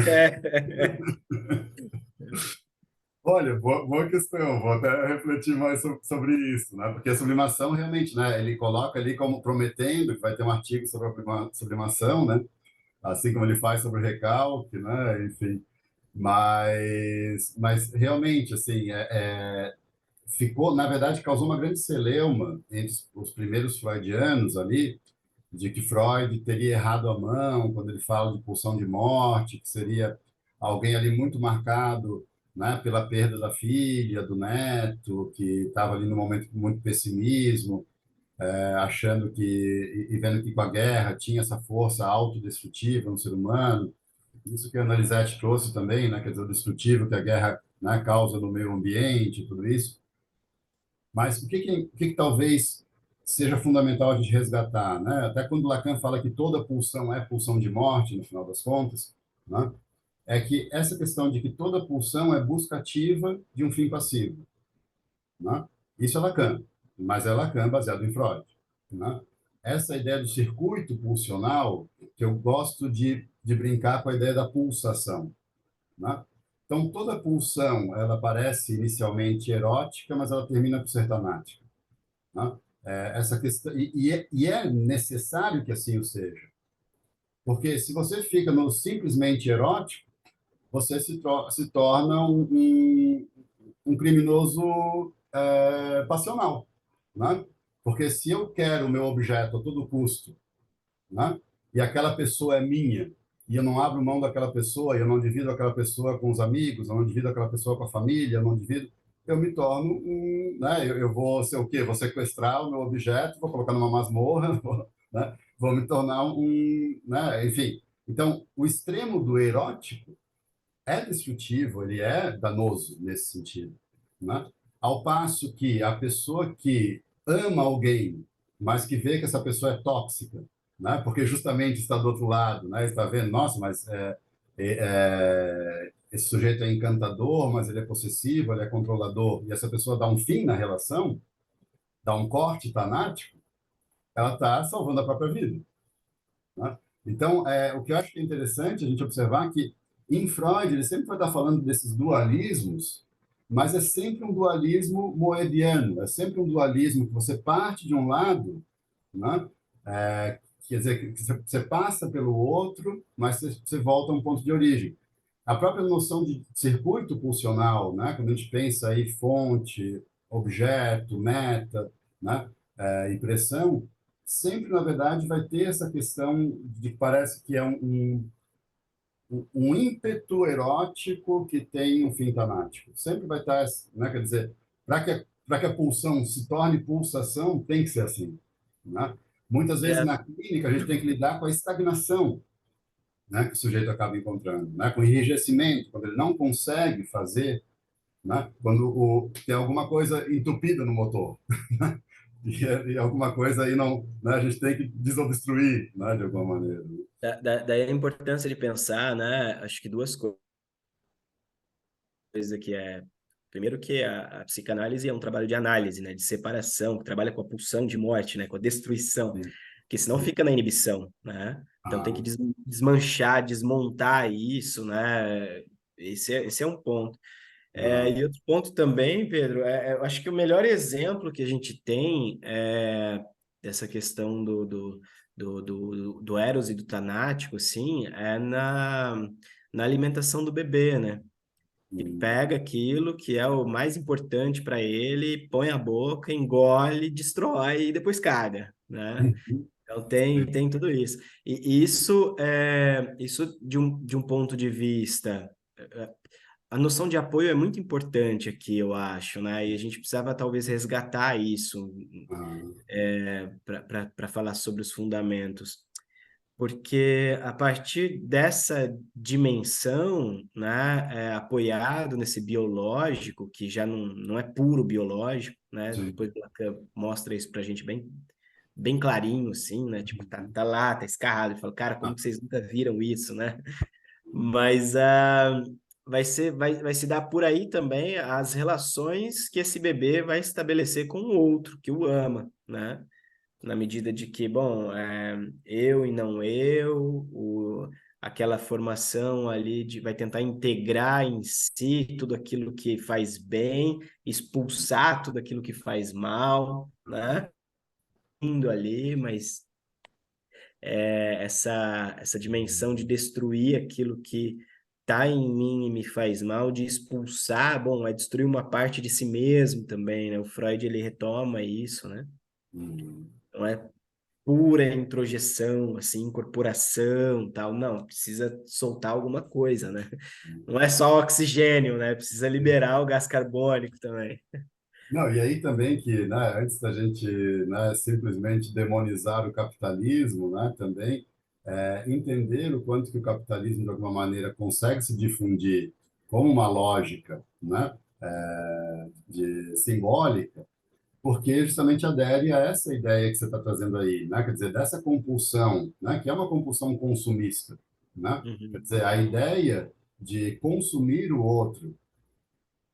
Olha, boa questão. Vou até refletir mais sobre isso, né? Porque a sublimação realmente, né? Ele coloca ali como prometendo que vai ter um artigo sobre a sublimação, né? Assim como ele faz sobre o recalque, né? Enfim, mas realmente, assim, ficou, na verdade, causou uma grande celeuma entre os primeiros freudianos ali, de que Freud teria errado a mão quando ele fala de pulsão de morte, que seria alguém ali muito marcado, né, pela perda da filha, do neto, que estava ali no momento com muito pessimismo, achando que e vendo que com a guerra tinha essa força autodestrutiva no ser humano. Isso que a Analisete trouxe também, né, quer dizer, o destrutivo que a guerra, né, causa no meio ambiente, tudo isso. Mas o que talvez seja fundamental a gente resgatar, né? Até quando Lacan fala que toda pulsão é pulsão de morte, no final das contas, né? É que essa questão de que toda pulsão é busca ativa de um fim passivo, né? Isso é Lacan, mas é Lacan baseado em Freud, né? Essa ideia do circuito pulsional, que eu gosto de brincar com a ideia da pulsação, né? Então, toda pulsão, ela parece inicialmente erótica, mas ela termina por ser tanática, né? Essa questão, e é necessário que assim o seja, porque se você fica no simplesmente erótico, você se torna um criminoso passional, né? Porque se eu quero o meu objeto a todo custo, né? E aquela pessoa é minha, e eu não abro mão daquela pessoa, eu não divido aquela pessoa com os amigos, eu não divido aquela pessoa com a família, eu não divido, eu me torno né? Eu vou ser o quê? Vou sequestrar o meu objeto, vou colocar numa masmorra, né? Vou me tornar né? Enfim. Então, o extremo do erótico é destrutivo, ele é danoso nesse sentido, né? Ao passo que a pessoa que ama alguém, mas que vê que essa pessoa é tóxica, né? Porque justamente está do outro lado, né? Está vendo, nossa, mas esse sujeito é encantador, mas ele é possessivo, ele é controlador, e essa pessoa dá um fim na relação, dá um corte tanático, ela está salvando a própria vida, né? Então, o que eu acho que é interessante a gente observar que em Freud ele sempre vai estar falando desses dualismos, mas é sempre um dualismo moediano, é sempre um dualismo que você parte de um lado, né? Quer dizer, que você passa pelo outro, mas você volta a um ponto de origem. A própria noção de circuito pulsional, né? Quando a gente pensa aí fonte, objeto, meta, né? Impressão, sempre, na verdade, vai ter essa questão de que parece que é um ímpeto erótico que tem um fim tanático. Sempre vai estar, né? Quer dizer, para que a pulsão se torne pulsação, tem que ser assim, né? Muitas vezes É, na clínica a gente tem que lidar com a estagnação, né? Que o sujeito acaba encontrando, né? Com o enrijecimento, quando ele não consegue fazer, né? Quando tem alguma coisa entupida no motor. E alguma coisa aí não, né, a gente tem que desobstruir, né, de alguma maneira. daí a importância de pensar, né? Acho que duas coisas aqui é. Primeiro que a psicanálise é um trabalho de análise, né? De separação, que trabalha com a pulsão de morte, né? Com a destruição, Sim, que senão sim. fica na inibição, né? Então tem que Ah, desmanchar, desmontar isso, né? Esse é um ponto. ah, E outro ponto também, Pedro, eu acho que o melhor exemplo que a gente tem dessa questão do Eros e do Tanático, assim, é na alimentação do bebê, né? Ele hum, pega aquilo que é o mais importante para ele, põe a boca, engole, destrói e depois caga, né? uhum, Então tem tudo isso. E isso de um ponto de vista. A noção de apoio é muito importante aqui, eu acho, né? E a gente precisava talvez resgatar isso ah, para falar sobre os fundamentos, porque a partir dessa dimensão, né, apoiado nesse biológico, que já não é puro biológico, né? sim. Depois o Lacan mostra isso para a gente bem clarinho, assim, né? Tipo, tá lá, tá escarrado. E fala, cara, como Ah, que vocês nunca viram isso, né? Mas vai se dar por aí também as relações que esse bebê vai estabelecer com o outro, que o ama, né? Na medida de que, bom, eu e não eu, aquela formação ali vai tentar integrar em si tudo aquilo que faz bem, expulsar tudo aquilo que faz mal, né? Indo ali, mas essa dimensão de destruir aquilo que está em mim e me faz mal, de expulsar, bom, é destruir uma parte de si mesmo também, né? O Freud, ele retoma isso, né? hum, Não é pura introjeção, assim, incorporação, tal, não, precisa soltar alguma coisa, né? Não é só oxigênio, né? Precisa sim. liberar o gás carbônico também. Não, e aí também que, né, antes da gente, né, simplesmente demonizar o capitalismo, né, também entender o quanto que o capitalismo, de alguma maneira, consegue se difundir como uma lógica, né, simbólica, porque justamente adere a essa ideia que você está trazendo aí, né? Quer dizer, dessa compulsão, né? Que é uma compulsão consumista, né? Quer Uhum. dizer, a ideia de consumir o outro,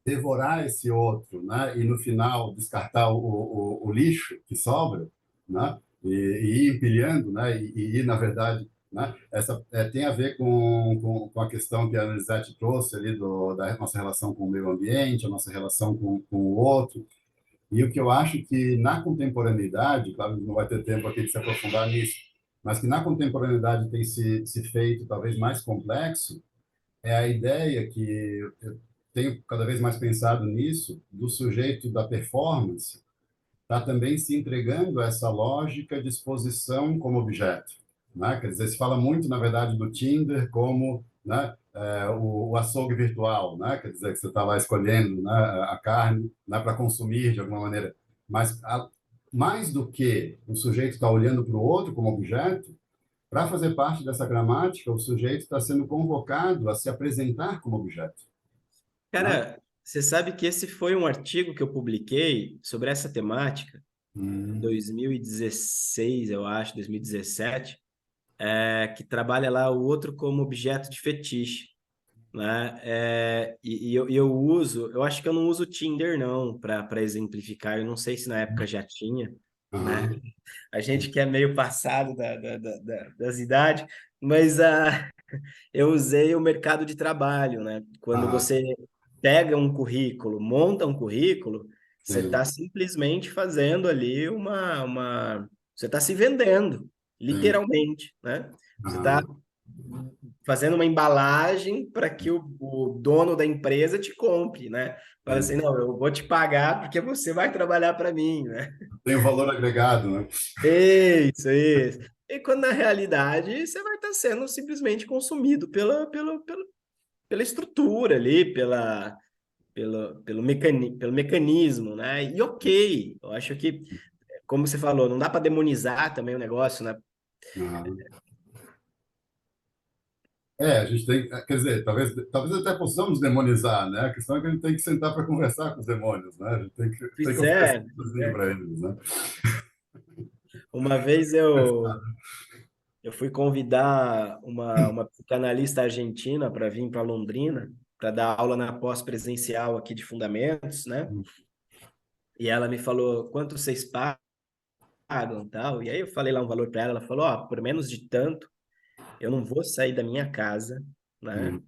devorar esse outro, né? E no final descartar o lixo que sobra, né? E ir empilhando, né? E na verdade, né? Tem a ver com a questão que a Anisete trouxe ali da nossa relação com o meio ambiente, a nossa relação com o outro. E o que eu acho que na contemporaneidade, claro, não vai ter tempo aqui de se aprofundar nisso, mas que na contemporaneidade tem se feito talvez mais complexo, é a ideia que eu tenho cada vez mais pensado nisso, do sujeito da performance, está também se entregando a essa lógica de exposição como objeto, né? Quer dizer, se fala muito, na verdade, do Tinder como, né, o açougue virtual, né? Quer dizer, que você está lá escolhendo, né, a carne, né, para consumir de alguma maneira. Mas, mais do que o sujeito está olhando para o outro como objeto, para fazer parte dessa gramática, o sujeito está sendo convocado a se apresentar como objeto, né? Cara, você sabe que esse foi um artigo que eu publiquei sobre essa temática em Hum, 2016, eu acho, 2017, que trabalha lá o outro como objeto de fetiche, né? E eu uso, eu acho que eu não uso o Tinder não para exemplificar, eu não sei se na época já tinha, né? aham, A gente que é meio passado das idades, mas eu usei o mercado de trabalho, né? Quando aham, você pega um currículo, monta um currículo, você sim, está simplesmente fazendo ali você está se vendendo, sim, literalmente, né? Você está aham, fazendo uma embalagem para que o dono da empresa te compre, né? Fala assim, sim. não, eu vou te pagar porque você vai trabalhar para mim, né? Tem o valor agregado, né? Isso, isso. E quando na realidade você vai estar sendo simplesmente consumido pela estrutura ali, pelo mecanismo, né? E ok, eu acho que, como você falou, não dá para demonizar também o negócio, né? Aham. A gente tem, quer dizer, talvez até possamos demonizar, né? A questão é que a gente tem que sentar para conversar com os demônios, né? A gente tem que Pois oferecer é, um pois cozinho é. para eles, né? Uma vez eu fui convidar uma psicanalista argentina para vir para Londrina para dar aula na pós-presencial aqui de fundamentos, né? E ela me falou quanto vocês pagam, tal. E aí eu falei lá um valor para ela, ela falou, ó, por menos de tanto, eu não vou sair da minha casa, né? Uhum.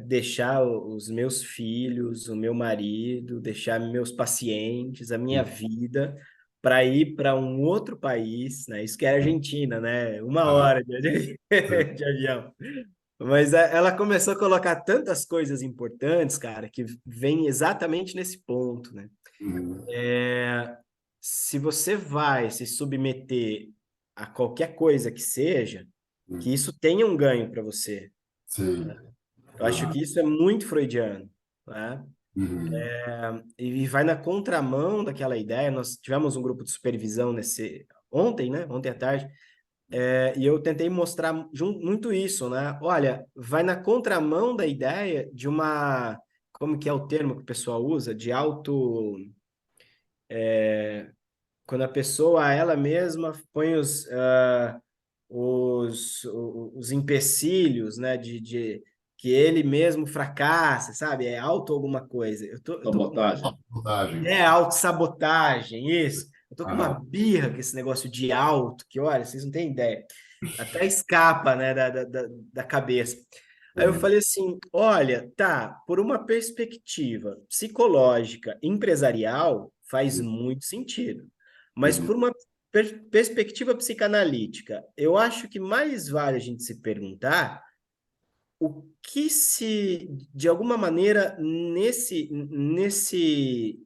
Deixar os meus filhos, o meu marido, deixar meus pacientes, a minha vida para ir para um outro país, né? Isso que é a Argentina, né? Uma Ah, hora de avião. Mas ela começou a colocar tantas coisas importantes, cara, que vem exatamente nesse ponto, né? uhum. Se você vai se submeter a qualquer coisa que seja, que Uhum. isso tenha um ganho para você. Sim. Eu acho Ah, que isso é muito freudiano, né? uhum. E vai na contramão daquela ideia. Nós tivemos um grupo de supervisão ontem, né? Ontem à tarde, e eu tentei mostrar muito isso, né? Olha, vai na contramão da ideia de como que é o termo que o pessoal usa? Quando a pessoa, ela mesma, põe os empecilhos, né? Que ele mesmo fracassa, sabe? É auto alguma coisa. Eu tô com Sabotagem. Vantagem. autossabotagem, isso. Eu tô com uma Ah, birra com esse negócio de auto, que olha, vocês não têm ideia. Até escapa, né, da cabeça. Aí eu uhum. falei assim: olha, tá, por uma perspectiva psicológica, empresarial, faz muito sentido. Mas Uhum. por uma perspectiva psicanalítica, eu acho que mais vale a gente se perguntar o que se, de alguma maneira, nesse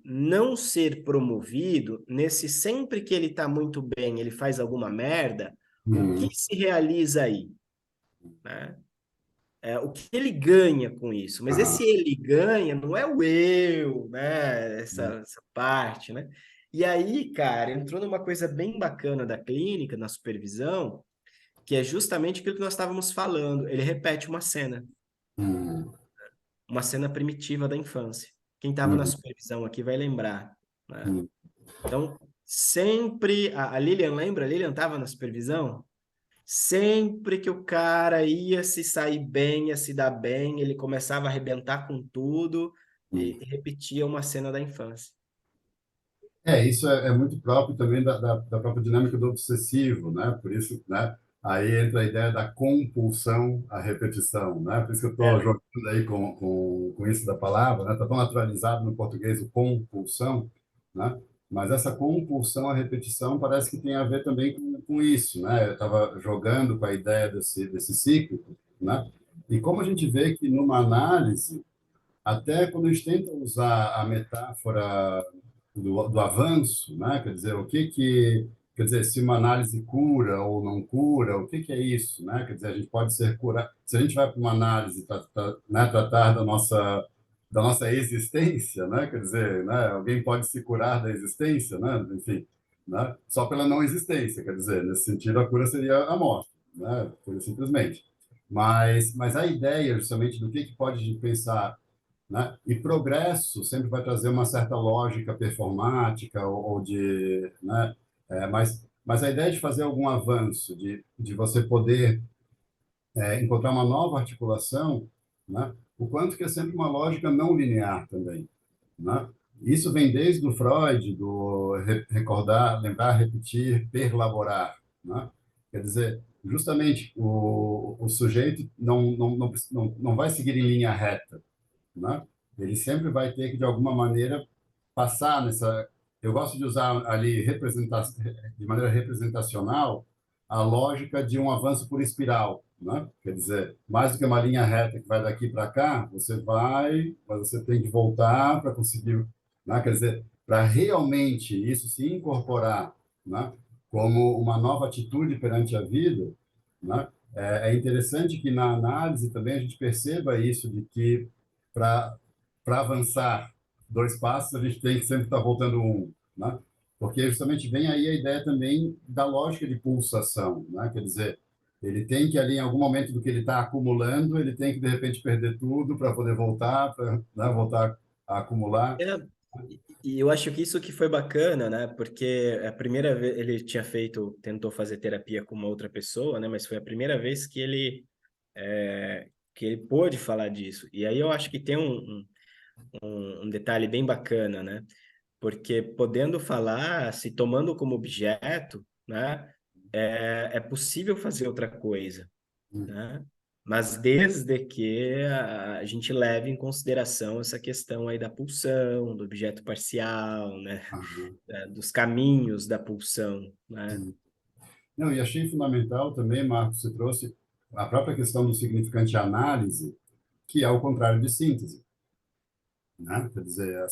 não ser promovido, nesse sempre que ele está muito bem, ele faz alguma merda, o que Uhum. se realiza aí, né? O que ele ganha com isso? Mas Ah, esse ele ganha não é o eu, né? Essa parte, né? E aí, cara, entrou numa coisa bem bacana da clínica, na supervisão, que é justamente aquilo que nós estávamos falando. Ele repete uhum. uma cena primitiva da infância. Quem estava na Uhum. supervisão aqui vai lembrar, né? Uhum. Então, sempre, a Lilian lembra? A Lilian estava na supervisão? Sempre que o cara ia se sair bem, ia se dar bem, ele começava a arrebentar com tudo e repetia uma cena da infância. Isso é muito próprio também da própria dinâmica do obsessivo, né? Por isso, né? Aí entra a ideia da compulsão à repetição, né? Por isso que eu estou É, jogando aí com isso da palavra, né? Está tão naturalizado no português o compulsão, né? Mas essa compulsão à repetição parece que tem a ver também com isso, né? Eu estava jogando com a ideia desse ciclo, né? E como a gente vê que numa análise até quando a gente tenta usar a metáfora do avanço, né? Quer dizer, quer dizer, se uma análise cura ou não cura, o que é isso, né? Quer dizer, a gente pode ser curado. Se a gente vai para uma análise né, tratar da nossa existência, né? Quer dizer, né? Alguém pode se curar da existência, né? Enfim, né? Só pela não existência, quer dizer, nesse sentido a cura seria a morte, né? Pura e simplesmente. Mas a ideia justamente do que pode a gente pensar, né? E progresso sempre vai trazer uma certa lógica performática ou de, né? Mas a ideia de fazer algum avanço, de você poder encontrar uma nova articulação, né? O quanto que é sempre uma lógica não linear também, né? Isso vem desde o Freud, do recordar, lembrar, repetir, perlaborar, né? Quer dizer, justamente o sujeito não vai seguir em linha reta, né? Ele sempre vai ter que, de alguma maneira, passar nessa. Eu gosto de usar ali de maneira representacional a lógica de um avanço por espiral, né? Quer dizer, mais do que uma linha reta que vai daqui para cá, mas você tem que voltar para conseguir, né? Quer dizer, para realmente isso se incorporar, né? Como uma nova atitude perante a vida, né? É interessante que na análise também a gente perceba isso de que para avançar 2 passos, a gente tem que sempre estar voltando um, né? Porque justamente vem aí a ideia também da lógica de pulsação, né? Quer dizer, ele tem que ali em algum momento do que ele está acumulando, ele tem que de repente perder tudo para poder voltar, para, né, voltar a acumular. é, e eu acho que isso que foi bacana, né? Porque a primeira vez ele tinha feito, tentou fazer terapia com uma outra pessoa, né? Mas foi a primeira vez que ele pôde falar disso. E aí eu acho que tem um detalhe bem bacana, né? Porque podendo falar, se tomando como objeto, né? É possível fazer outra coisa, né? Mas desde que a gente leve em consideração essa questão aí da pulsão, do objeto parcial, né? Dos caminhos da pulsão, né? Não, e achei fundamental também, Marcos, você trouxe a própria questão do significante análise, que é o contrário de síntese, né? Quer dizer,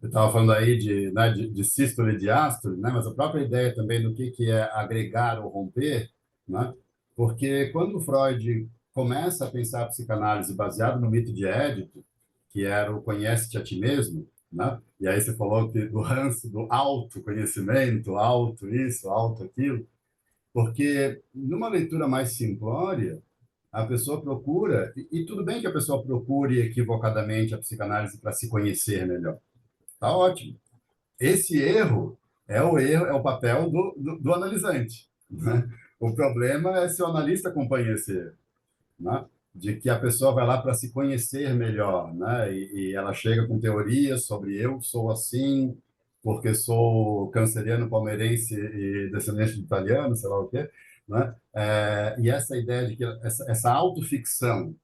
eu estava falando aí né, de sístole e diástole, né? Mas a própria ideia também do que é agregar ou romper, né? Porque quando Freud começa a pensar a psicanálise baseado no mito de Édipo, que era o conhece-te a ti mesmo, né? E aí você falou que do ranço do autoconhecimento, auto isso, auto aquilo, porque numa leitura mais simplória, a pessoa procura, e tudo bem que a pessoa procure equivocadamente a psicanálise para se conhecer melhor. Tá ótimo. Esse erro, é o papel do analisante, né? O problema é se o analista acompanha esse erro, né? De que a pessoa vai lá para se conhecer melhor, né? E ela chega com teorias sobre eu sou assim, porque sou canceriano, palmeirense e descendente de italiano, sei lá o quê, né? E essa ideia de que essa autoficção,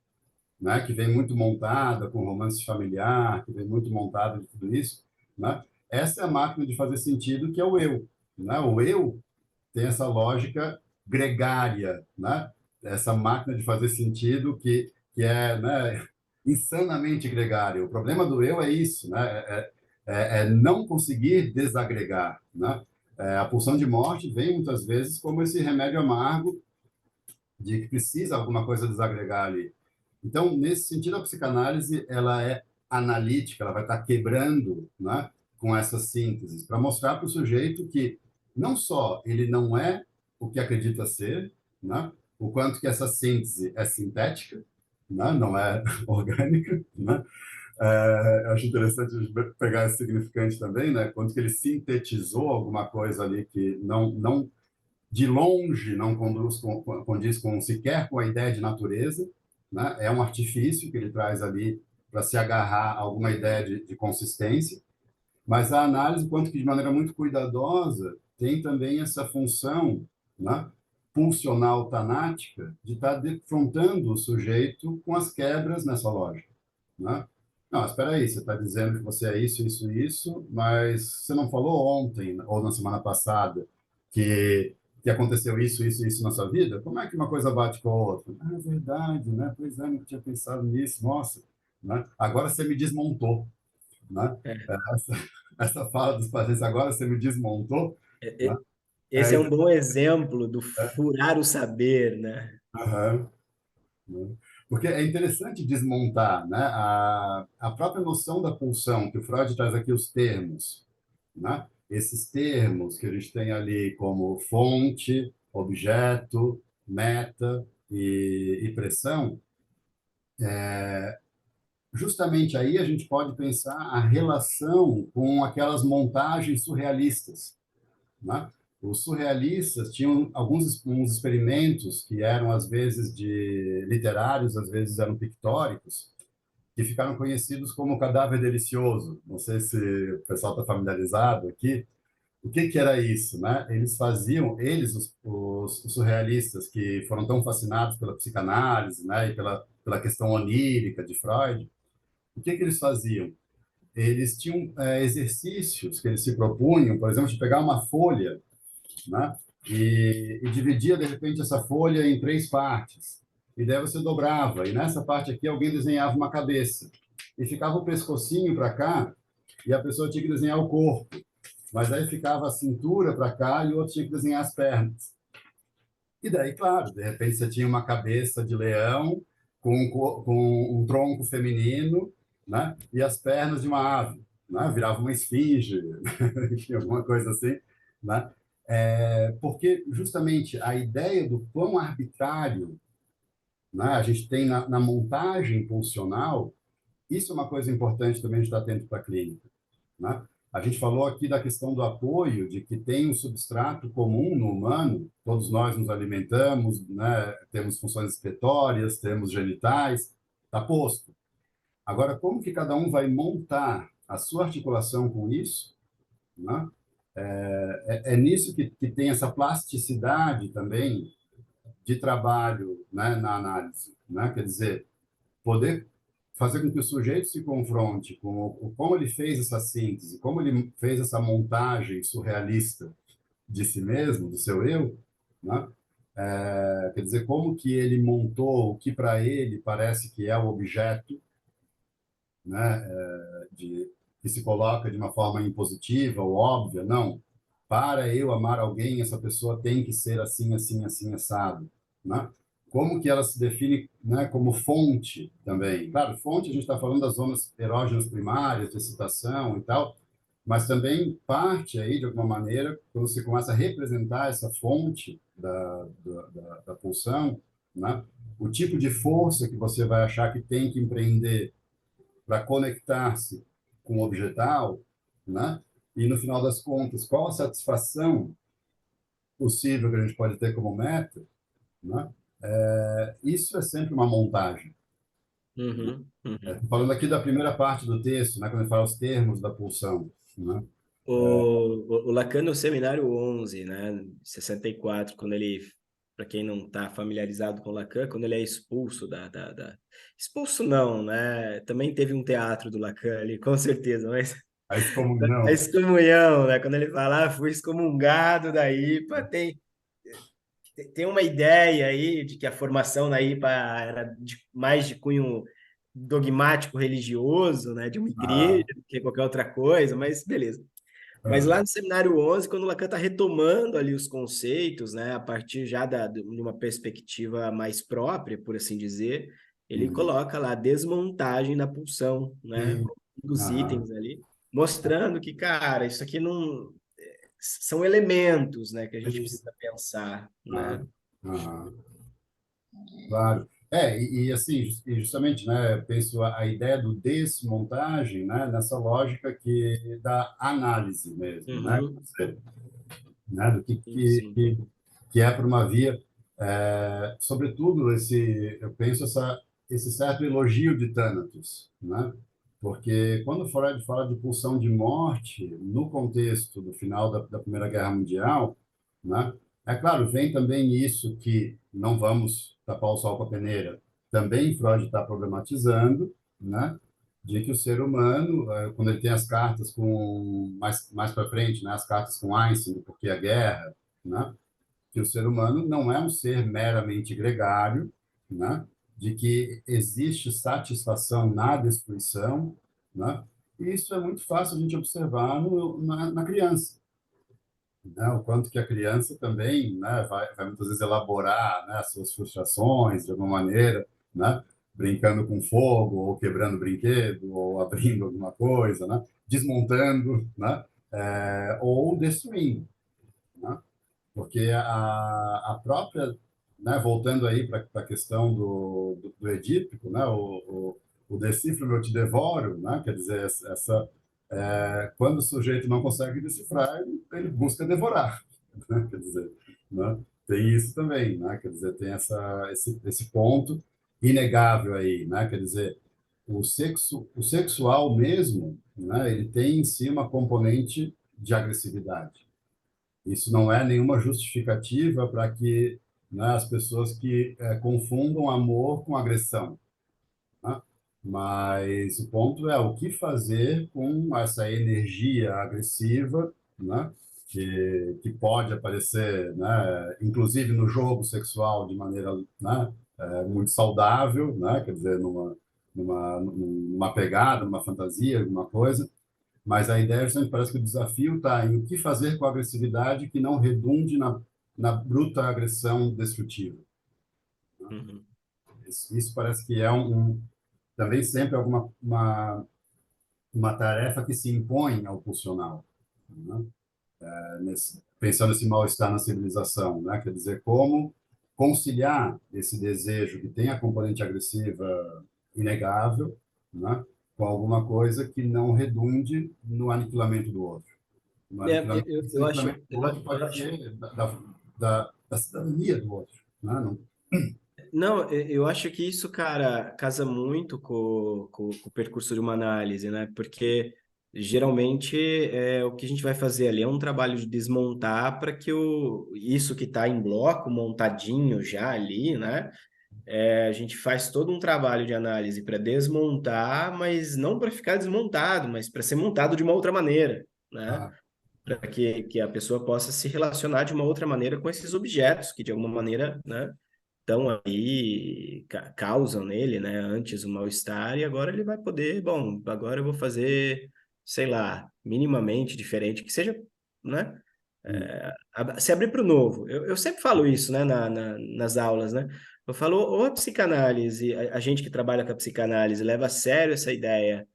né? Que vem muito montada com romance familiar, que vem muito montada de tudo isso, né? Essa é a máquina de fazer sentido que é o eu, né? O eu tem essa lógica gregária, né? Essa máquina de fazer sentido que é, né, insanamente gregária. O problema do eu é isso, né? É não conseguir desagregar, né? A pulsão de morte vem muitas vezes como esse remédio amargo de que precisa alguma coisa desagregar ali. Então, nesse sentido, a psicanálise ela é analítica, ela vai estar quebrando, né, com essas sínteses, para mostrar para o sujeito que não só ele não é o que acredita ser, né, o quanto que essa síntese é sintética, né, não é orgânica, né. Eu acho interessante a gente pegar esse significante também, né, quanto que ele sintetizou alguma coisa ali que não de longe não condiz com sequer com a ideia de natureza, né? É um artifício que ele traz ali para se agarrar a alguma ideia de consistência. Mas a análise, quanto que de maneira muito cuidadosa, tem também essa função, né, pulsional tanática de estar defrontando o sujeito com as quebras nessa lógica, né? Não, espera aí, você está dizendo que você é isso, isso, isso, mas você não falou ontem ou na semana passada que aconteceu isso, isso, isso na sua vida? Como é que uma coisa bate com a outra? Ah, é verdade, né? Pois é, não tinha pensado nisso, nossa, né? Agora você me desmontou, né? É. Essa, essa fala dos pacientes, agora você me desmontou, né? Esse é um bom exemplo do furar o saber, né? Aham, né? Porque é interessante desmontar, né, a própria noção da pulsão, que o Freud traz aqui os termos, né? Esses termos que a gente tem ali como fonte, objeto, meta e pressão, justamente aí a gente pode pensar a relação com aquelas montagens surrealistas, né? Os surrealistas tinham alguns uns experimentos que eram às vezes de literários, às vezes eram pictóricos, que ficaram conhecidos como cadáver delicioso. Não sei se o pessoal está familiarizado aqui. O que que era isso, né? Eles faziam, os surrealistas que foram tão fascinados pela psicanálise, né, e pela questão onírica de Freud, o que que eles faziam? Eles tinham exercícios que eles se propunham, por exemplo, de pegar uma folha, né? E dividia, de repente, essa folha em três partes. E daí você dobrava. E nessa parte aqui, alguém desenhava uma cabeça. E ficava o pescocinho para cá, e a pessoa tinha que desenhar o corpo. Mas aí ficava a cintura para cá e o outro tinha que desenhar as pernas. E daí, claro, de repente você tinha uma cabeça de leão com um tronco feminino, né? E as pernas de uma ave, né? Virava uma esfinge, enfim, alguma coisa assim, né? Porque justamente a ideia do quão arbitrário, né, a gente tem na montagem funcional, isso é uma coisa importante também de estar atento para a clínica, né? A gente falou aqui da questão do apoio, de que tem um substrato comum no humano, todos nós nos alimentamos, né? Temos funções excretórias, temos genitais, está posto. Agora, como que cada um vai montar a sua articulação com isso, né? É nisso que tem essa plasticidade também de trabalho, né, na análise, né? Quer dizer, poder fazer com que o sujeito se confronte com como ele fez essa síntese, como ele fez essa montagem surrealista de si mesmo, do seu eu, né? Quer dizer, como que ele montou o que para ele parece que é o objeto, né? Que se coloca de uma forma impositiva ou óbvia, não. Para eu amar alguém, essa pessoa tem que ser assim, assim, assim, assado, né? Como que ela se define, né, como fonte também? Claro, fonte a gente está falando das zonas erógenas primárias, de excitação e tal, mas também parte aí, de alguma maneira, quando você começa a representar essa fonte da pulsão, né? O tipo de força que você vai achar que tem que empreender para conectar-se com o objetal, né? E no final das contas, qual a satisfação possível que a gente pode ter como meta, né? Isso é sempre uma montagem. Uhum, uhum. Falando aqui da primeira parte do texto, né? Quando ele fala os termos da pulsão, né? O Lacan no Seminário 11, né, 64, quando ele, para quem não está familiarizado com Lacan, quando ele é expulso Expulso não, né? Também teve um teatro do Lacan ali, com certeza, mas A a excomunhão. excomunhão, né? Quando ele fala, fui excomungado da IPA, tem uma ideia aí de que a formação na IPA era mais de cunho dogmático religioso, né? De uma igreja, Ah, do que qualquer outra coisa, mas beleza. Mas ah, lá no Seminário 11, quando o Lacan está retomando ali os conceitos, né, a partir já de uma perspectiva mais própria, por assim dizer, ele coloca lá a desmontagem da pulsão, né, sim. como um dos Ah, itens ali, mostrando que, cara, isso aqui não são elementos, né, que a gente sim. precisa pensar, Ah, né? ah, claro. Assim, e justamente, né, eu penso a ideia do desmontagem, né, nessa lógica que da análise mesmo, né, Uhum. né, do Sim, sim. que é por uma via, sobretudo eu penso esse certo elogio de Thanatos, né, Porque quando Freud fala de pulsão de morte, no contexto do final da Primeira Guerra Mundial, né, é claro, vem também isso que não vamos tapar o sol com a peneira. Também Freud está problematizando, né, de que o ser humano, quando ele tem as cartas com mais para frente, né, as cartas com Einstein, porque a guerra, né, que o ser humano não é um ser meramente gregário, né? De que existe satisfação na destruição, né? E isso é muito fácil a gente observar na criança, né? O quanto que a criança também, né, vai muitas vezes elaborar, né, as suas frustrações de alguma maneira, né? Brincando com fogo, ou quebrando brinquedo, ou abrindo alguma coisa, né? Desmontando, né? Ou destruindo, né? Porque a própria, né, voltando aí para a questão do edípico, né, o decifro eu te devoro, né, quer dizer, quando o sujeito não consegue decifrar, ele busca devorar, né, quer dizer, né, tem isso também, né, quer dizer, tem esse ponto inegável aí, né, quer dizer, o sexual mesmo, né, ele tem em si uma componente de agressividade. Isso não é nenhuma justificativa para que, né, as pessoas que confundam amor com agressão, né? Mas o ponto é o que fazer com essa energia agressiva, né, que pode aparecer, né, inclusive no jogo sexual de maneira, né, muito saudável, né, quer dizer, numa pegada, numa fantasia, alguma coisa, mas a ideia, justamente, parece que o desafio está em o que fazer com a agressividade que não redunde na bruta agressão destrutiva. Uhum. Isso parece que é também sempre uma tarefa que se impõe ao pulsional, né? Pensando nesse mal-estar na civilização, né? Quer dizer, como conciliar esse desejo que tem a componente agressiva inegável, né, com alguma coisa que não redunde no aniquilamento do outro. No aniquilamento, Eu acho, do outro pode ser da cidadania do outro, né? Não, não, eu acho que isso, cara, casa muito com o percurso de uma análise, né? Porque geralmente o que a gente vai fazer ali é um trabalho de desmontar para que isso que está em bloco, montadinho já ali, né? A gente faz todo um trabalho de análise para desmontar, mas não para ficar desmontado, mas para ser montado de uma outra maneira, né? ah, Para que a pessoa possa se relacionar de uma outra maneira com esses objetos que de alguma maneira, né, estão aí, causam nele, né, antes o mal-estar, e agora ele vai poder, bom, agora eu vou fazer, sei lá, minimamente diferente, que seja, né, hum, se abrir para o novo. Eu sempre falo isso, né, nas aulas, né, eu falo, ou a psicanálise, a gente que trabalha com a psicanálise leva a sério essa ideia,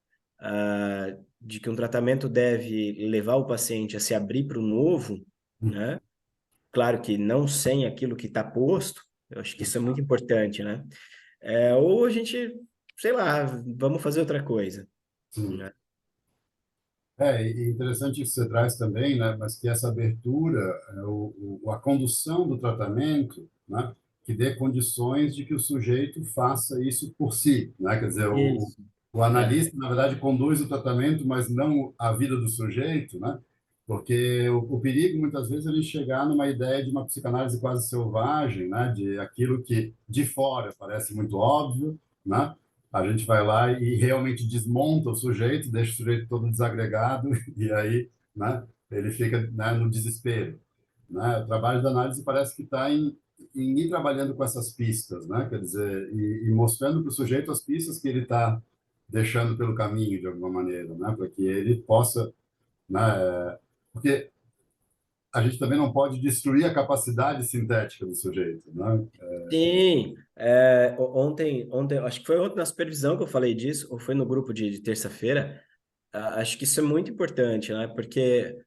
de que um tratamento deve levar o paciente a se abrir para o novo, hum, né, claro que não sem aquilo que está posto, eu acho que isso é muito importante, né? Ou a gente, sei lá, vamos fazer outra coisa, sim. né? E interessante isso que você traz também, né? Mas que essa abertura, a condução do tratamento, né? Que dê condições de que o sujeito faça isso por si, né? Quer dizer, Isso. o É. analista, na verdade, conduz o tratamento, mas não a vida do sujeito, né? Porque o perigo, muitas vezes, é ele chegar numa ideia de uma psicanálise quase selvagem, né? De aquilo que de fora parece muito óbvio, né? A gente vai lá e realmente desmonta o sujeito, deixa o sujeito todo desagregado e aí, né? Ele fica, né, no desespero, né? O trabalho da análise parece que está em ir trabalhando com essas pistas, né? Quer dizer, e mostrando para o sujeito as pistas que ele está deixando pelo caminho de alguma maneira, né? Para que ele possa, né? Porque a gente também não pode destruir a capacidade sintética do sujeito, né? Sim, ontem, acho que foi ontem na supervisão que eu falei disso, ou foi no grupo de terça-feira. Acho que isso é muito importante, né? Porque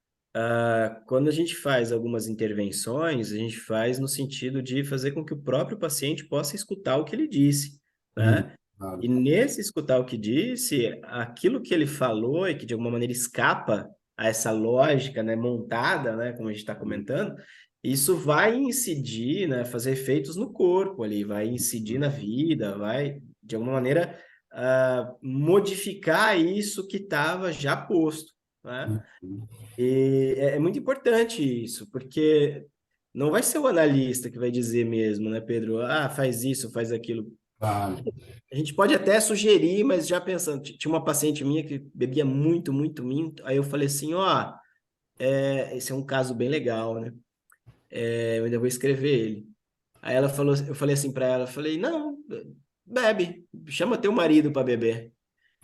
quando a gente faz algumas intervenções, a gente faz no sentido de fazer com que o próprio paciente possa escutar o que ele disse, né? E Claro. nesse escutar o que disse, aquilo que ele falou e que de alguma maneira escapa a essa lógica, né, montada, né, como a gente está comentando, isso vai incidir, né, fazer efeitos no corpo ali, vai incidir na vida, vai de alguma maneira modificar isso que estava já posto, né? E é muito importante isso, porque não vai ser o analista que vai dizer mesmo, né, Pedro? Ah, faz isso, faz aquilo. Claro. A gente pode até sugerir, mas já pensando, tinha uma paciente minha que bebia muito, muito, muito. Aí eu falei assim, ó, esse é um caso bem legal, né? Eu ainda vou escrever ele. Aí ela falou, eu falei assim para ela, eu falei, não, bebe, chama teu marido para beber.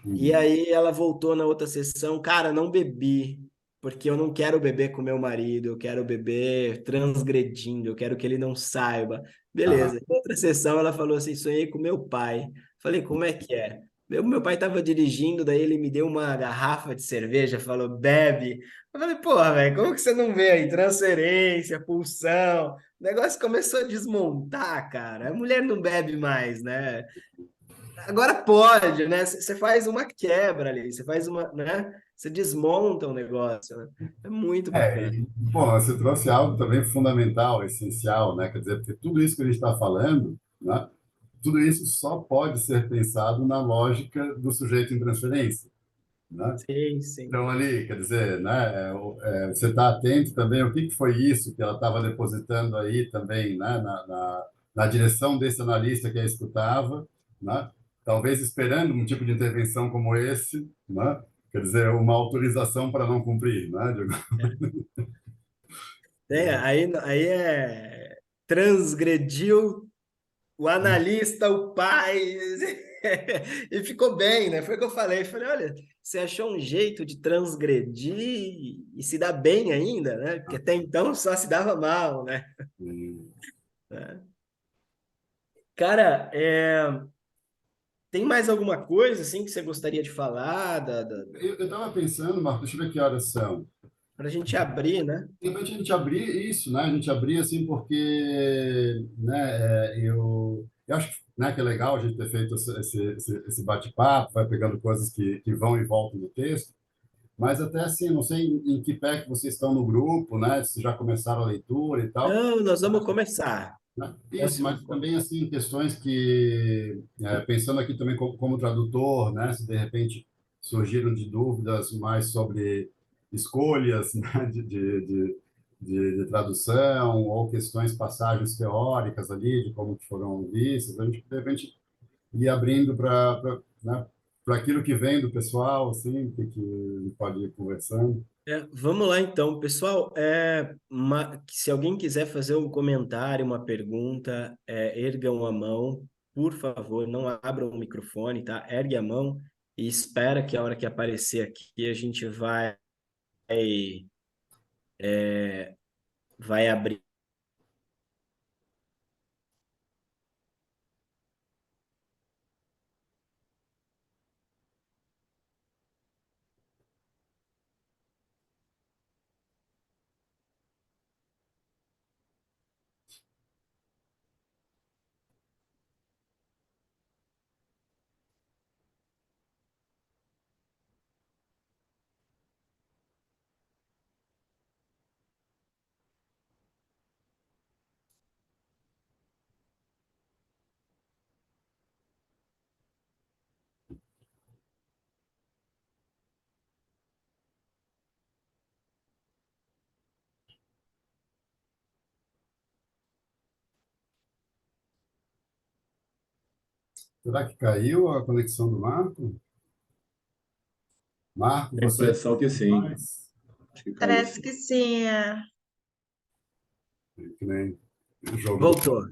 E aí ela voltou na outra sessão, cara, não bebi, porque eu não quero beber com meu marido, eu quero beber transgredindo, eu quero que ele não saiba. Ah, Beleza. Na outra sessão ela falou assim, sonhei com meu pai. Falei, como é que é? Meu pai estava dirigindo, daí ele me deu uma garrafa de cerveja, falou, bebe. Eu falei, porra, velho, como que você não vê aí? Transferência, pulsão. O negócio começou a desmontar, cara. A mulher não bebe mais, né? Agora pode, né? Você faz uma quebra ali, você faz uma, né? Você desmonta o negócio, né? É muito bacana. bom, você trouxe algo também fundamental, essencial, né? Quer dizer, porque tudo isso que a gente está falando, né? Tudo isso só pode ser pensado na lógica do sujeito em transferência, né? Sim, sim. Então, ali, quer dizer, né, você está atento também o que foi isso que ela estava depositando aí também, né, na direção desse analista que a escutava, né? Talvez esperando um tipo de intervenção como esse, né? Quer dizer, uma autorização para não cumprir, né? Aí transgrediu o analista, o pai, e ficou bem, né? Foi o que eu falei. Falei, olha, você achou um jeito de transgredir e se dá bem ainda, né? Porque até então só se dava mal, né? Cara, tem mais alguma coisa assim que você gostaria de falar Eu estava pensando, Marco, deixa eu ver que horas são. para a gente abrir, né? De repente a gente abrir isso, né? A gente abrir assim porque, né? Eu acho né, que é legal a gente ter feito esse bate-papo, vai pegando coisas que vão e voltam no texto, mas até assim, não sei em que pé que vocês estão no grupo, né? Se já começaram a leitura e tal, Não, nós vamos começar. né? Isso, Próximo mas também assim questões que, pensando aqui também como tradutor, né? Se de repente surgiram de dúvidas mais sobre escolhas, né? De tradução ou questões, passagens teóricas ali de como que foram vistas, a gente de repente ir abrindo né? Para aquilo que vem do pessoal, assim, que a gente pode ir conversando. Vamos lá então, pessoal. Se alguém quiser fazer um comentário, uma pergunta, ergam a mão, por favor, não abram o microfone, tá? Ergue a mão e espera que a hora que aparecer aqui a gente vai abrir. Será que caiu a conexão do Marco? Marco, Tem a você impressão que sim. mais Acho que caiu. Parece que sim. que nem jogou. Voltou.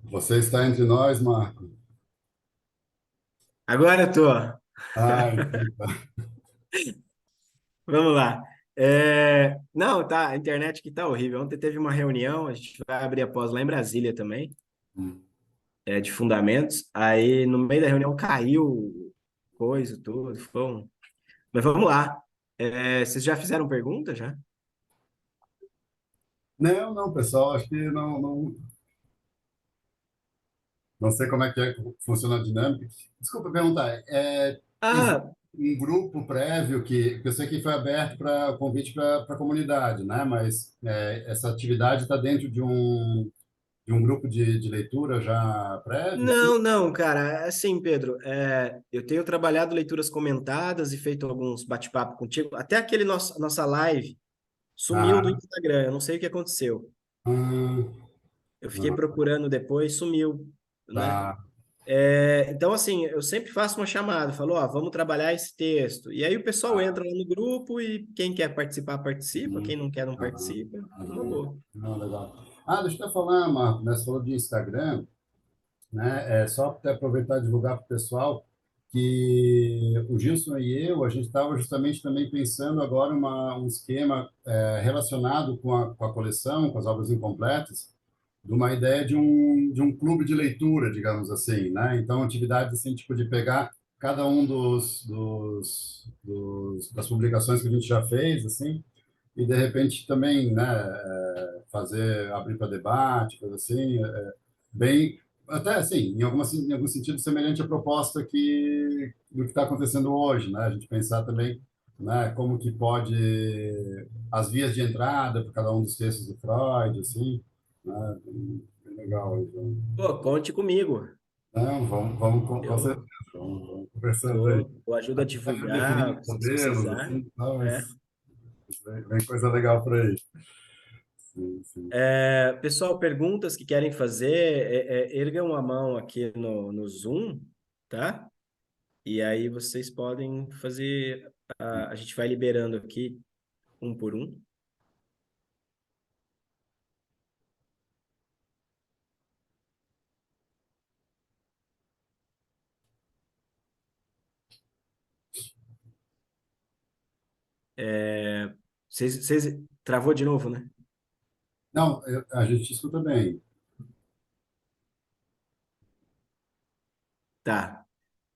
Você está entre nós, Marco? Agora eu tô. Ah, então tá. Vamos lá. Não, tá, a internet aqui tá horrível. Ontem teve uma reunião, a gente vai abrir a pós lá em Brasília também, de fundamentos. Aí no meio da reunião caiu coisa, tudo. Mas vamos lá. Vocês já fizeram pergunta já? Não, não, pessoal, acho que não sei como é que funciona a dinâmica. Desculpa perguntar, existe Ah, um grupo prévio que eu sei que foi aberto para convite para a comunidade, né? Mas essa atividade está dentro de um grupo de leitura já prévio, assim? Não, não, cara, assim, Pedro, eu tenho trabalhado leituras comentadas e feito alguns bate-papo contigo, até aquele nossa live sumiu do Ah, Instagram, eu não sei o que aconteceu. ah, Eu fiquei ah, procurando depois, sumiu, né? tá. Então, assim, eu sempre faço uma chamada, falo, ó, vamos trabalhar esse texto. E aí o pessoal Ah, entra lá no grupo e quem quer participar, participa, quem uhum, não quer, não aham, participa. Uma aham. boa. Não, legal. Ah, deixa eu te falar, Marco, né? Você falou de Instagram, né? É só para aproveitar e divulgar para o pessoal que o Gilson e eu, a gente estava justamente também pensando agora um esquema relacionado com a coleção, com as obras incompletas, de uma ideia de um clube de leitura, digamos assim, né? Então, atividades assim, tipo de pegar cada um das publicações que a gente já fez, assim, e de repente também, né, fazer, abrir para debate, coisa assim, bem, até assim, em algum sentido semelhante à proposta do que está acontecendo hoje, né? A gente pensar também, né, como que pode as vias de entrada para cada um dos textos do Freud, assim, né? Bem legal, então. Pô, conte comigo. Não, vamos com certeza, Eu vamos conversando aí. eu ajudo a Até divulgar, definir o que vocês modelos, precisarem. assim, não, É. mas vem coisa legal por aí. Sim, sim. Pessoal, perguntas que querem fazer, ergam a mão aqui no Zoom, tá? E aí vocês podem fazer, a gente vai liberando aqui um por um. Vocês travou de novo, né? Não, a gente escuta bem. Tá.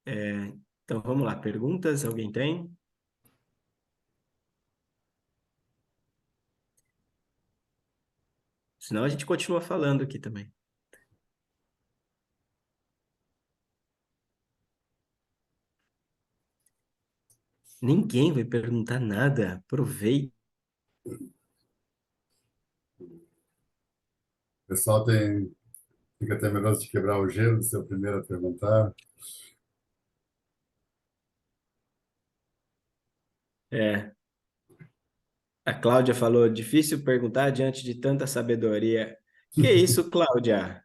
Então vamos lá. Perguntas? Alguém tem? Senão a gente continua falando aqui também. Ninguém vai perguntar nada. Aproveita. O pessoal fica temeroso de quebrar o gelo, de ser o primeiro a perguntar. É, a Cláudia falou, difícil perguntar diante de tanta sabedoria. Que isso, Cláudia?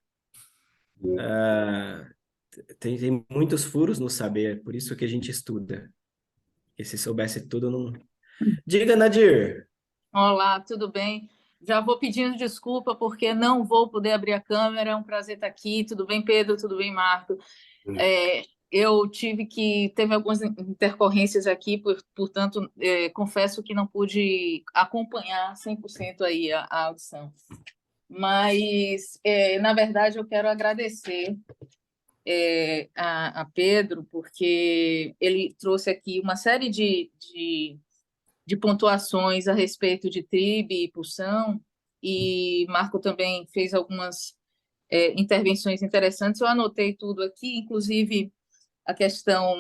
Né? Ah, tem muitos furos no saber, por isso que a gente estuda. E se soubesse tudo, não. Diga, Nadir. Olá, tudo bem? Já vou pedindo desculpa porque não vou poder abrir a câmera. É um prazer estar aqui. Tudo bem, Pedro? Tudo bem, Marco? É, eu teve algumas intercorrências aqui, portanto, confesso que não pude acompanhar 100% aí a audição. Mas, na verdade, eu quero agradecer a Pedro, porque ele trouxe aqui uma série de pontuações a respeito de TRIB e pulsão, e Marco também fez algumas intervenções interessantes. Eu anotei tudo aqui, inclusive a questão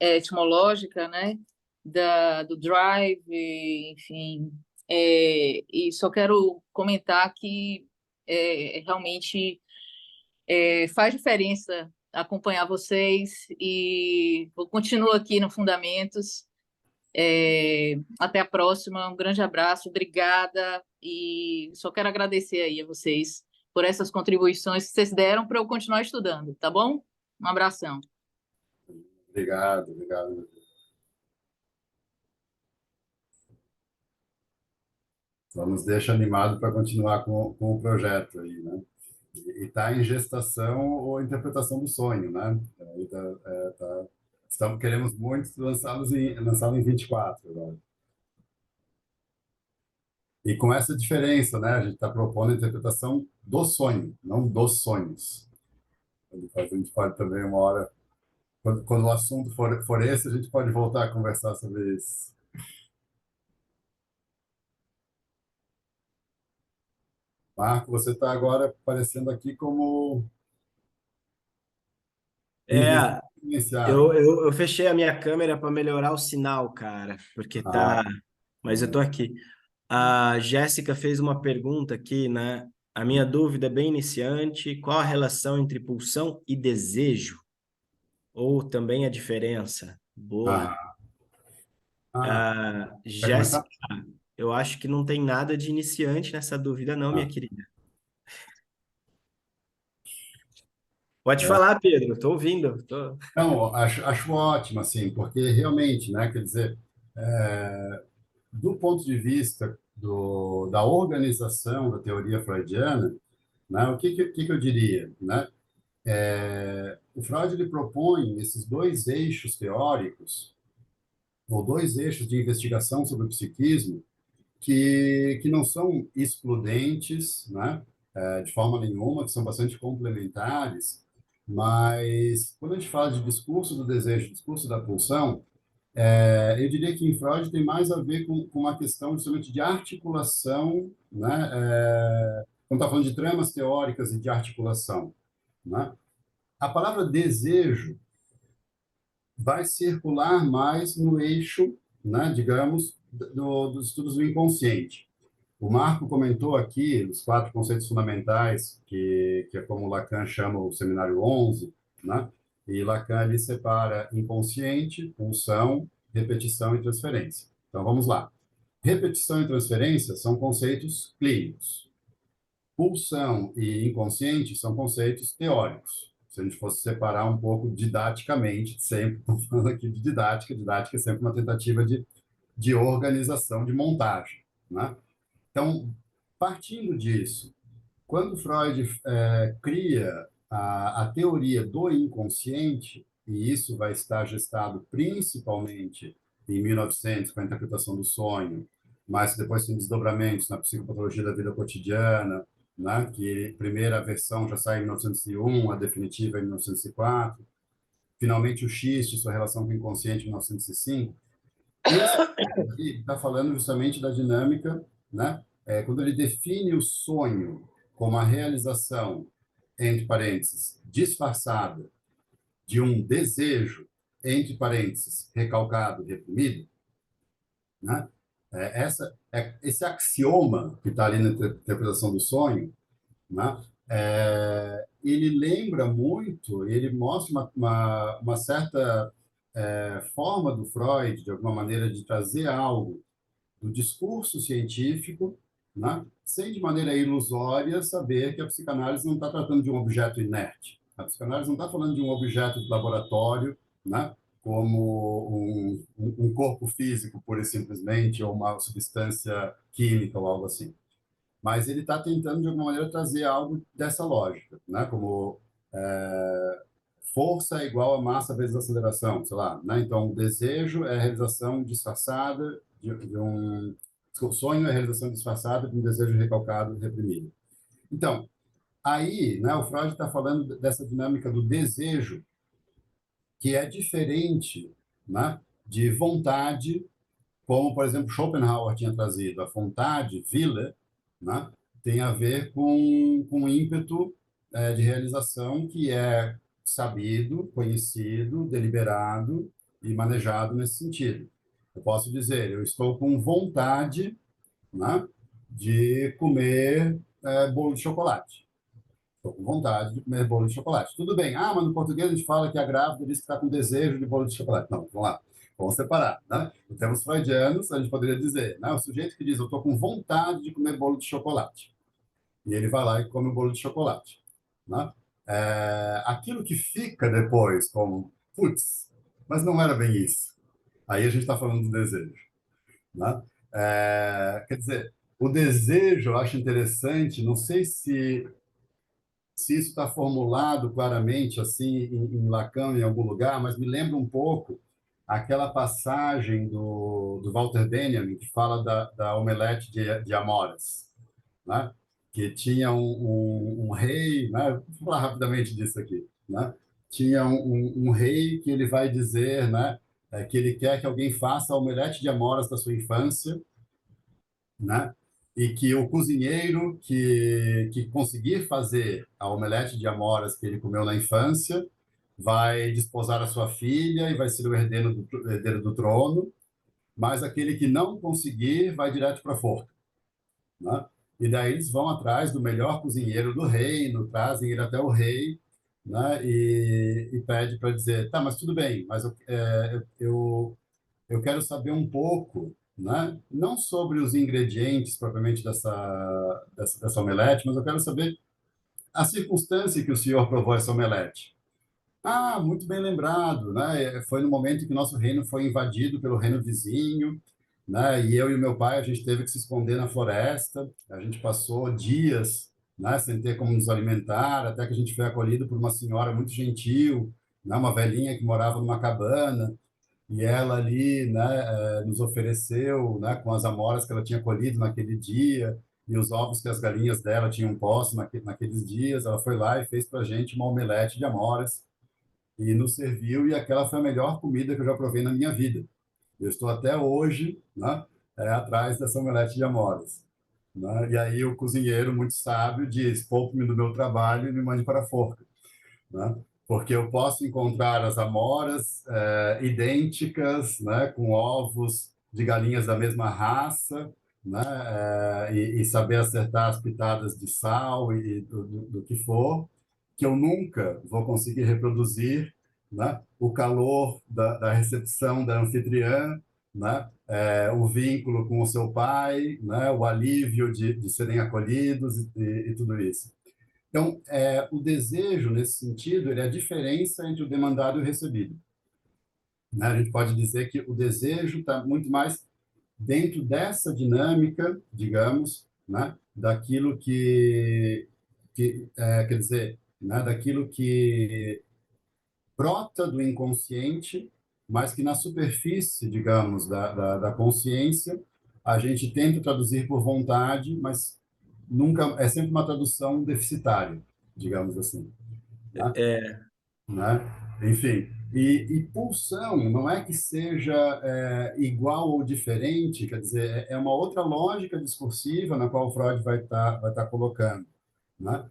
etimológica, né, do drive, enfim, e só quero comentar que realmente faz diferença acompanhar vocês e eu continuo aqui no Fundamentos. Até a próxima, um grande abraço, obrigada e só quero agradecer aí a vocês por essas contribuições que vocês deram para eu continuar estudando, tá bom? Um abração. Obrigado, obrigado. Só nos deixa animado para continuar com o projeto aí, né? E está em gestação ou interpretação do sonho, né? Queremos muito lançá-lo em 24 agora. E com essa diferença, né? A gente está propondo a interpretação do sonho, não dos sonhos. A gente pode também, uma hora, quando o assunto for esse, a gente pode voltar a conversar sobre isso. Marco, você está agora aparecendo aqui como É, iniciado. eu fechei a minha câmera para melhorar o sinal, cara, porque Ah, tá. Mas eu tô aqui. A Jéssica fez uma pergunta aqui, né? A minha dúvida é bem iniciante. Qual a relação entre pulsão e desejo? Ou também a diferença? Boa. Ah, ah, quer Jéssica, começar? eu acho que não tem nada de iniciante nessa dúvida, não, minha Ah, querida. Pode é. falar, Pedro. Estou ouvindo. Então, acho ótimo, assim, porque realmente, né, quer dizer, do ponto de vista da organização da teoria freudiana, né, o que eu diria, né? O Freud ele propõe esses dois eixos teóricos, ou dois eixos de investigação sobre o psiquismo, que não são excludentes, né, de forma nenhuma, que são bastante complementares, mas quando a gente fala de discurso do desejo, discurso da pulsão, eu diria que em Freud tem mais a ver com uma questão justamente de articulação, né, quando está falando de tramas teóricas e de articulação, né? A palavra desejo vai circular mais no eixo, né, digamos, dos estudos do inconsciente. O Marco comentou aqui os quatro conceitos fundamentais, que é como Lacan chama o seminário 11, né? E Lacan ele separa inconsciente, pulsão, repetição e transferência. Então vamos lá. Repetição e transferência são conceitos clínicos. Pulsão e inconsciente são conceitos teóricos. Se a gente fosse separar um pouco didaticamente, sempre estou falando aqui de didática, didática é sempre uma tentativa de organização, de montagem, né? Então, partindo disso, quando Freud cria a teoria do inconsciente, e isso vai estar gestado principalmente em 1900, com a interpretação do sonho, mas depois tem desdobramentos na psicopatologia da vida cotidiana, né, que a primeira versão já sai em 1901, a definitiva em 1904, finalmente o xiste, sua relação com o inconsciente, em 1905. Esse aqui está falando justamente da dinâmica, né? Quando ele define o sonho como a realização, entre parênteses, disfarçada de um desejo, entre parênteses, recalcado, reprimido, né? Esse axioma que está ali na interpretação do sonho, né? Ele lembra muito, ele mostra uma certa forma do Freud, de alguma maneira, de trazer algo do discurso científico, né? Sem de maneira ilusória saber que a psicanálise não está tratando de um objeto inerte. A psicanálise não está falando de um objeto de laboratório, né? Como um corpo físico, pura e simplesmente, ou uma substância química ou algo assim. Mas ele está tentando, de alguma maneira, trazer algo dessa lógica, né? Como força é igual a massa vezes aceleração, sei lá, né? Então, o desejo é a realização disfarçada de um... O sonho é a realização disfarçada de um desejo recalcado e reprimido. Então, aí, né, o Freud está falando dessa dinâmica do desejo, que é diferente, né, de vontade, como, por exemplo, Schopenhauer tinha trazido. A vontade, Wille, né, tem a ver com um ímpeto de realização que é sabido, conhecido, deliberado e manejado nesse sentido. Eu posso dizer, eu estou com vontade, né, de comer bolo de chocolate. Estou com vontade de comer bolo de chocolate. Tudo bem. Ah, mas no português a gente fala que a grávida diz que está com desejo de bolo de chocolate. Não, vamos lá. Vamos separar, né? Em termos freudianos, a gente poderia dizer, né? O sujeito que diz, eu estou com vontade de comer bolo de chocolate. E ele vai lá e come o bolo de chocolate, né? Aquilo que fica depois como, putz, mas não era bem isso. Aí a gente está falando do desejo, né? Quer dizer, o desejo eu acho interessante, não sei se isso está formulado claramente assim em Lacan, em algum lugar, mas me lembra um pouco aquela passagem do Walter Benjamin, que fala da omelete de amoras, né? Que tinha um rei, né? Vou falar rapidamente disso aqui, né? Tinha um rei que ele vai dizer, né? Que ele quer que alguém faça a omelete de amoras da sua infância, né? E que o cozinheiro que conseguir fazer a omelete de amoras que ele comeu na infância vai desposar a sua filha e vai ser o herdeiro do trono, mas aquele que não conseguir vai direto para a forca, né? E daí eles vão atrás do melhor cozinheiro do reino, trazem ele até o rei, né? E pede para dizer, tá, mas tudo bem, mas eu quero saber um pouco, né? Não sobre os ingredientes propriamente dessa omelete, mas eu quero saber a circunstância que o senhor provou essa omelete. Ah, muito bem lembrado, né? Foi no momento em que nosso reino foi invadido pelo reino vizinho, né? E eu e o meu pai, a gente teve que se esconder na floresta. A gente passou dias, né, sem ter como nos alimentar, até que a gente foi acolhido por uma senhora muito gentil, né? Uma velhinha que morava numa cabana. E ela ali, né, nos ofereceu, né, com as amoras que ela tinha colhido naquele dia e os ovos que as galinhas dela tinham posto naqueles dias, ela foi lá e fez para a gente uma omelete de amoras e nos serviu, e aquela foi a melhor comida que eu já provei na minha vida. Eu estou até hoje, né, atrás dessa omelete de amoras, né? E aí o cozinheiro, muito sábio, diz: poupe-me do meu trabalho e me mande para a forca, né? Porque eu posso encontrar as amoras idênticas, né, com ovos de galinhas da mesma raça, né, e saber acertar as pitadas de sal e do que for, que eu nunca vou conseguir reproduzir, né, o calor da recepção da anfitriã, né, o vínculo com o seu pai, né, o alívio de serem acolhidos e tudo isso. Então, o desejo, nesse sentido, ele é a diferença entre o demandado e o recebido, né? A gente pode dizer que o desejo está muito mais dentro dessa dinâmica, digamos, né? Daquilo quer dizer, né? Daquilo que brota do inconsciente, mas que na superfície, digamos, da consciência, a gente tenta traduzir por vontade, mas nunca é sempre uma tradução deficitária, digamos assim, né? É, Né? Enfim, e pulsão não é que seja igual ou diferente, quer dizer, é uma outra lógica discursiva na qual o Freud vai tá colocando, né?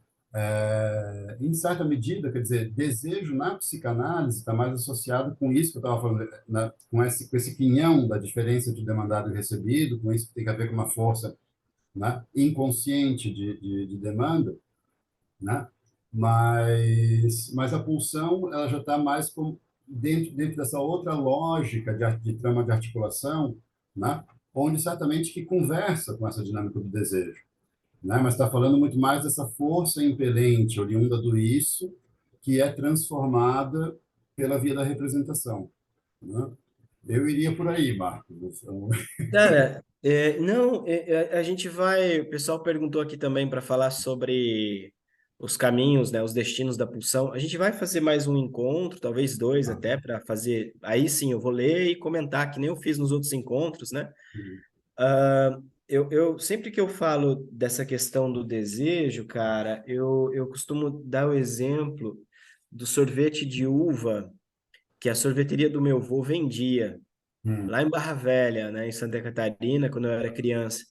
Em certa medida, quer dizer, desejo na psicanálise está mais associado com isso que eu estava falando, né? Com esse quinhão da diferença entre demandado e recebido, com isso que tem a ver com uma força, né, inconsciente de demanda, né? Mas a pulsão ela já está mais dentro dessa outra lógica de trama de articulação, né? Onde certamente que conversa com essa dinâmica do desejo, né? Mas está falando muito mais dessa força impelente, oriunda do isso, que é transformada pela via da representação, né? Eu iria por aí, Marcos. cara, não, a gente vai. O pessoal perguntou aqui também para falar sobre os caminhos, né, os destinos da pulsão. A gente vai fazer mais um encontro, talvez dois até, para fazer. Aí sim, eu vou ler e comentar, que nem eu fiz nos outros encontros, né? Eu sempre que eu falo dessa questão do desejo, cara, eu costumo dar o exemplo do sorvete de uva que a sorveteria do meu avô vendia Hum, lá em Barra Velha, né, em Santa Catarina, quando eu era criança.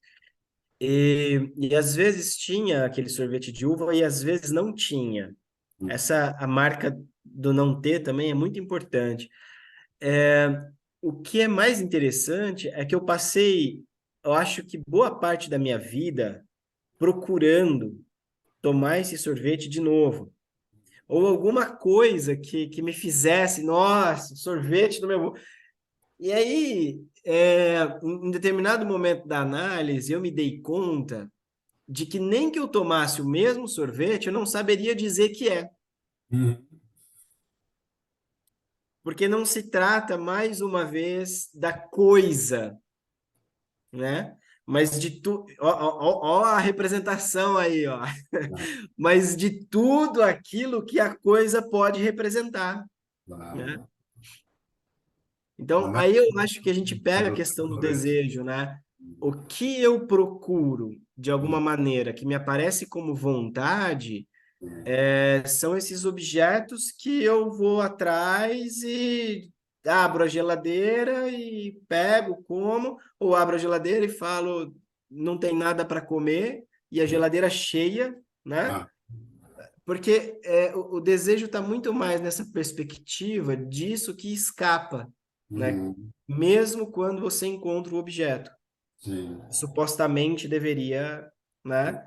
E às vezes tinha aquele sorvete de uva e às vezes não tinha. hum, A marca do não ter também é muito importante. É, o que é mais interessante é que eu acho que boa parte da minha vida procurando tomar esse sorvete de novo. Ou alguma coisa que me fizesse, nossa, sorvete do meu avô. E aí, em determinado momento da análise, eu me dei conta de que nem que eu tomasse o mesmo sorvete, eu não saberia dizer que é. hum, Porque não se trata, mais uma vez, da coisa, né? Mas de tudo. Ó a representação aí, ó. Mas de tudo aquilo que a coisa pode representar, né? claro. Então, Não é aí eu acho que a gente pega a produto questão do sorvete. desejo, né? O que eu procuro, de alguma maneira, que me aparece como vontade, são esses objetos que eu vou atrás e abro a geladeira e pego, como, ou abro a geladeira e falo, não tem nada para comer, e a geladeira cheia, né? Ah, Porque o desejo está muito mais nessa perspectiva disso que escapa, né? uhum, Mesmo quando você encontra o objeto, sim. supostamente deveria. né,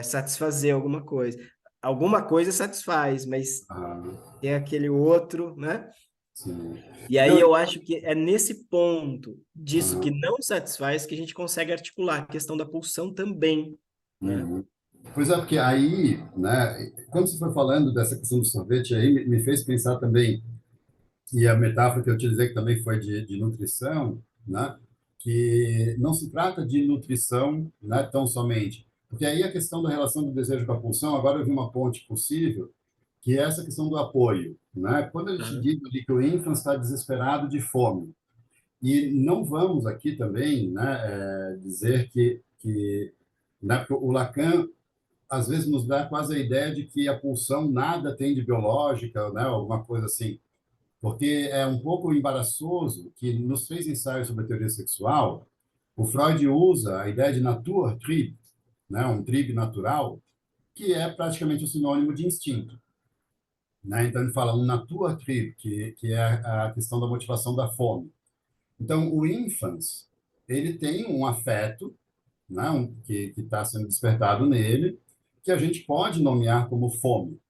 satisfazer alguma coisa. Alguma coisa satisfaz, mas Ah, tem aquele outro, né? sim. E aí Não, eu acho que é nesse ponto disso que ah, não satisfaz que a gente consegue articular a questão da pulsão também, né? uhum. Pois é, porque aí, né, quando você foi falando dessa questão do sorvete, aí me fez pensar também, e a metáfora que eu utilizei que também foi de nutrição, né, que não se trata de nutrição, né, tão somente, porque aí a questão da relação do desejo com a pulsão, agora eu vi uma ponte possível, que é essa questão do apoio, né? Quando a gente Aham. diz ali que o ínfant está desesperado de fome, e não vamos aqui também, né, dizer que né, porque o Lacan às vezes nos dá quase a ideia de que a pulsão nada tem de biológica, né, alguma coisa assim, porque é um pouco embaraçoso que nos 3 ensaios sobre a teoria sexual, o Freud usa a ideia de Naturtrieb, né, um trieb natural, que é praticamente o sinônimo de instinto. Né? Então, ele fala um Naturtrieb, que é a questão da motivação da fome. Então, o infans, ele tem um afeto, né, que está sendo despertado nele, que a gente pode nomear como fome.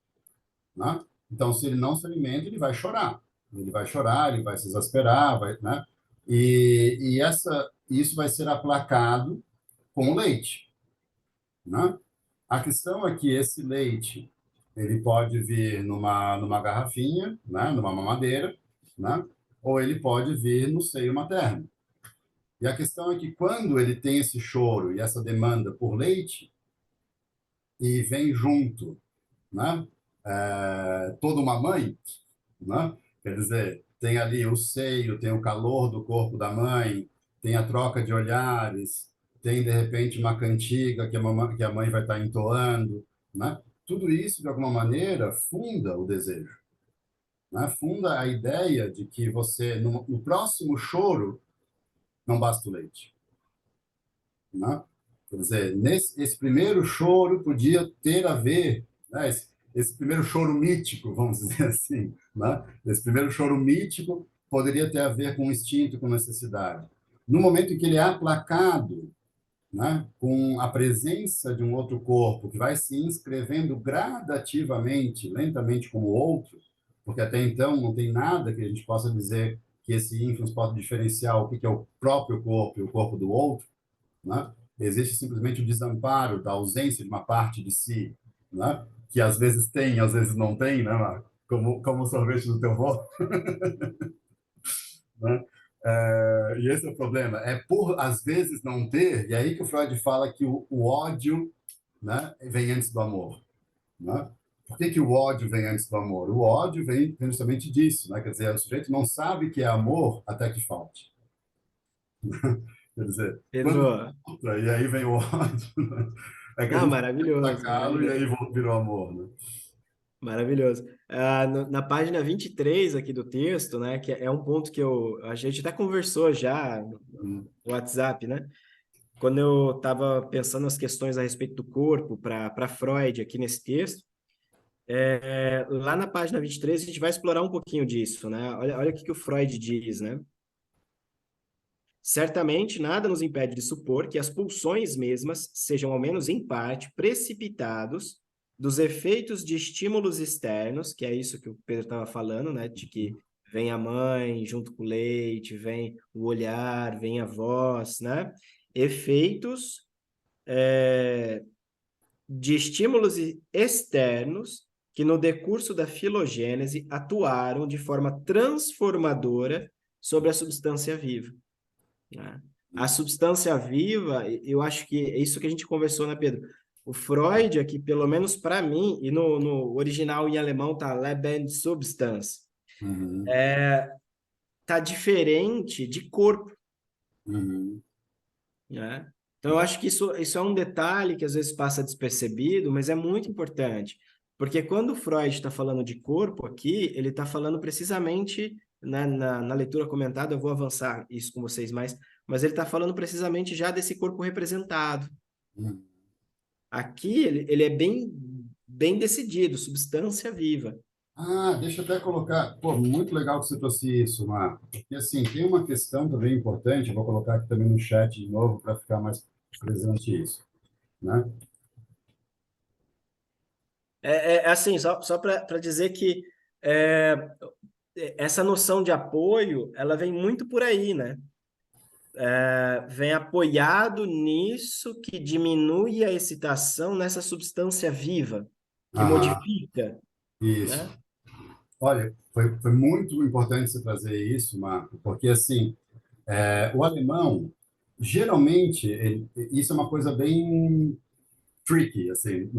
Né? Então, se ele não se alimenta, ele vai chorar. Ele vai chorar, ele vai se exasperar, vai, né? Isso vai ser aplacado com o leite. Né? A questão é que esse leite ele pode vir numa garrafinha, né? Numa mamadeira, né? Ou ele pode vir no seio materno. E a questão é que quando ele tem esse choro e essa demanda por leite, e vem junto, né? Toda uma mãe, né? Quer dizer, tem ali o seio, tem o calor do corpo da mãe, tem a troca de olhares, tem de repente uma cantiga que a mãe vai estar entoando, né? Tudo isso, de alguma maneira, funda o desejo, né? Funda a ideia de que você, no próximo choro, não basta o leite, né? Quer dizer, esse primeiro choro podia ter a ver, né? Esse primeiro choro mítico, vamos dizer assim, né? Esse primeiro choro mítico poderia ter a ver com instinto, com necessidade. No momento em que ele é aplacado, né, com a presença de um outro corpo que vai se inscrevendo gradativamente, lentamente como o outro, porque até então não tem nada que a gente possa dizer que esse ínfans pode diferenciar o que é o próprio corpo e o corpo do outro, né? Existe simplesmente o desamparo da ausência de uma parte de si, né? Que às vezes tem, às vezes não tem, né, Marco? Como o sorvete do teu avô, né? E esse é o problema, é por às vezes não ter, e aí que o Freud fala que o ódio, né, vem antes do amor, né? Por que o ódio vem antes do amor? O ódio vem justamente disso, né? Quer dizer, o sujeito não sabe que é amor até que falte. Quer dizer, quando Pedro, falta, e aí vem o ódio, né? É que a não, gente vai maravilhoso, atacá-lo e aí maravilhoso, virou amor, né? maravilhoso. Na página 23 aqui do texto, né, que é um ponto que a gente até conversou já no Hum, WhatsApp, né? Quando eu estava pensando nas questões a respeito do corpo para Freud aqui nesse texto, lá na página 23 a gente vai explorar um pouquinho disso, né? Olha o que o Freud diz, né? Certamente nada nos impede de supor que as pulsões mesmas sejam, ao menos em parte, precipitados dos efeitos de estímulos externos, que é isso que o Pedro estava falando, né? De que vem a mãe junto com o leite, vem o olhar, vem a voz, né? Efeitos de estímulos externos que, no decurso da filogênese, atuaram de forma transformadora sobre a substância viva. Né? A substância viva, eu acho que é isso que a gente conversou, né, Pedro? O Freud aqui, pelo menos para mim, e no original em alemão tá Lebenssubstanz, uhum, tá diferente de corpo, uhum. né? Então, eu acho que isso é um detalhe que às vezes passa despercebido, mas é muito importante, porque quando o Freud está falando de corpo aqui, ele está falando precisamente, né, na leitura comentada, eu vou avançar isso com vocês mais, mas ele está falando precisamente já desse corpo representado. Uhum. Aqui ele é bem decidido, substância viva. Ah, deixa eu até colocar. Pô, muito legal que você trouxe isso, Marco. E assim, tem uma questão também importante, eu vou colocar aqui também no chat de novo para ficar mais presente isso. né? Assim, só para dizer que é, essa noção de apoio, ela vem muito por aí, né? Vem apoiado nisso que diminui a excitação nessa substância viva, que Aham, modifica, isso. né? Olha, foi muito importante você trazer isso, Marco, porque assim, o alemão, geralmente, isso é uma coisa bem tricky, assim,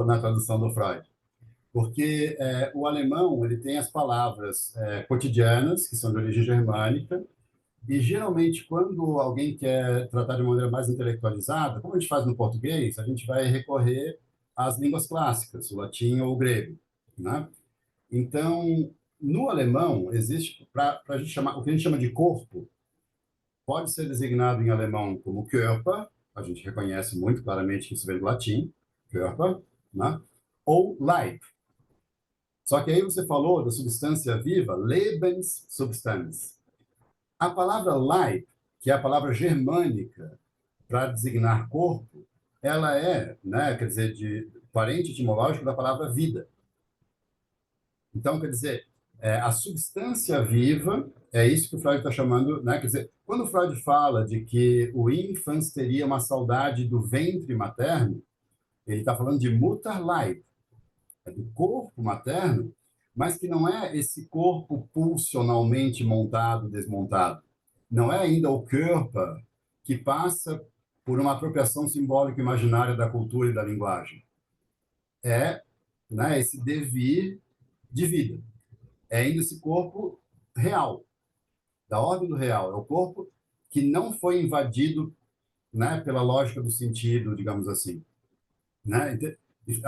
na tradução do Freud, porque o alemão ele tem as palavras cotidianas, que são de origem germânica, e geralmente, quando alguém quer tratar de uma maneira mais intelectualizada, como a gente faz no português, a gente vai recorrer às línguas clássicas, o latim ou o grego, né? Então, no alemão, existe, para a gente chamar, o que a gente chama de corpo, pode ser designado em alemão como Körper, a gente reconhece muito claramente que isso vem do latim, Körper, né? Ou Leib. Só que aí você falou da substância viva, Lebenssubstanz. A palavra Leib, que é a palavra germânica para designar corpo, ela é, né, quer dizer, de parente etimológico da palavra vida. Então, quer dizer, a substância viva é isso que o Freud está chamando, né? Quer dizer, quando o Freud fala de que o infans teria uma saudade do ventre materno, ele está falando de Mutterleib, do corpo materno, mas que não é esse corpo pulsionalmente montado, desmontado. Não é ainda o Körper que passa por uma apropriação simbólica imaginária da cultura e da linguagem. É, né, esse devir de vida. É ainda esse corpo real, da ordem do real. É o corpo que não foi invadido, né, pela lógica do sentido, digamos assim. Né? Então,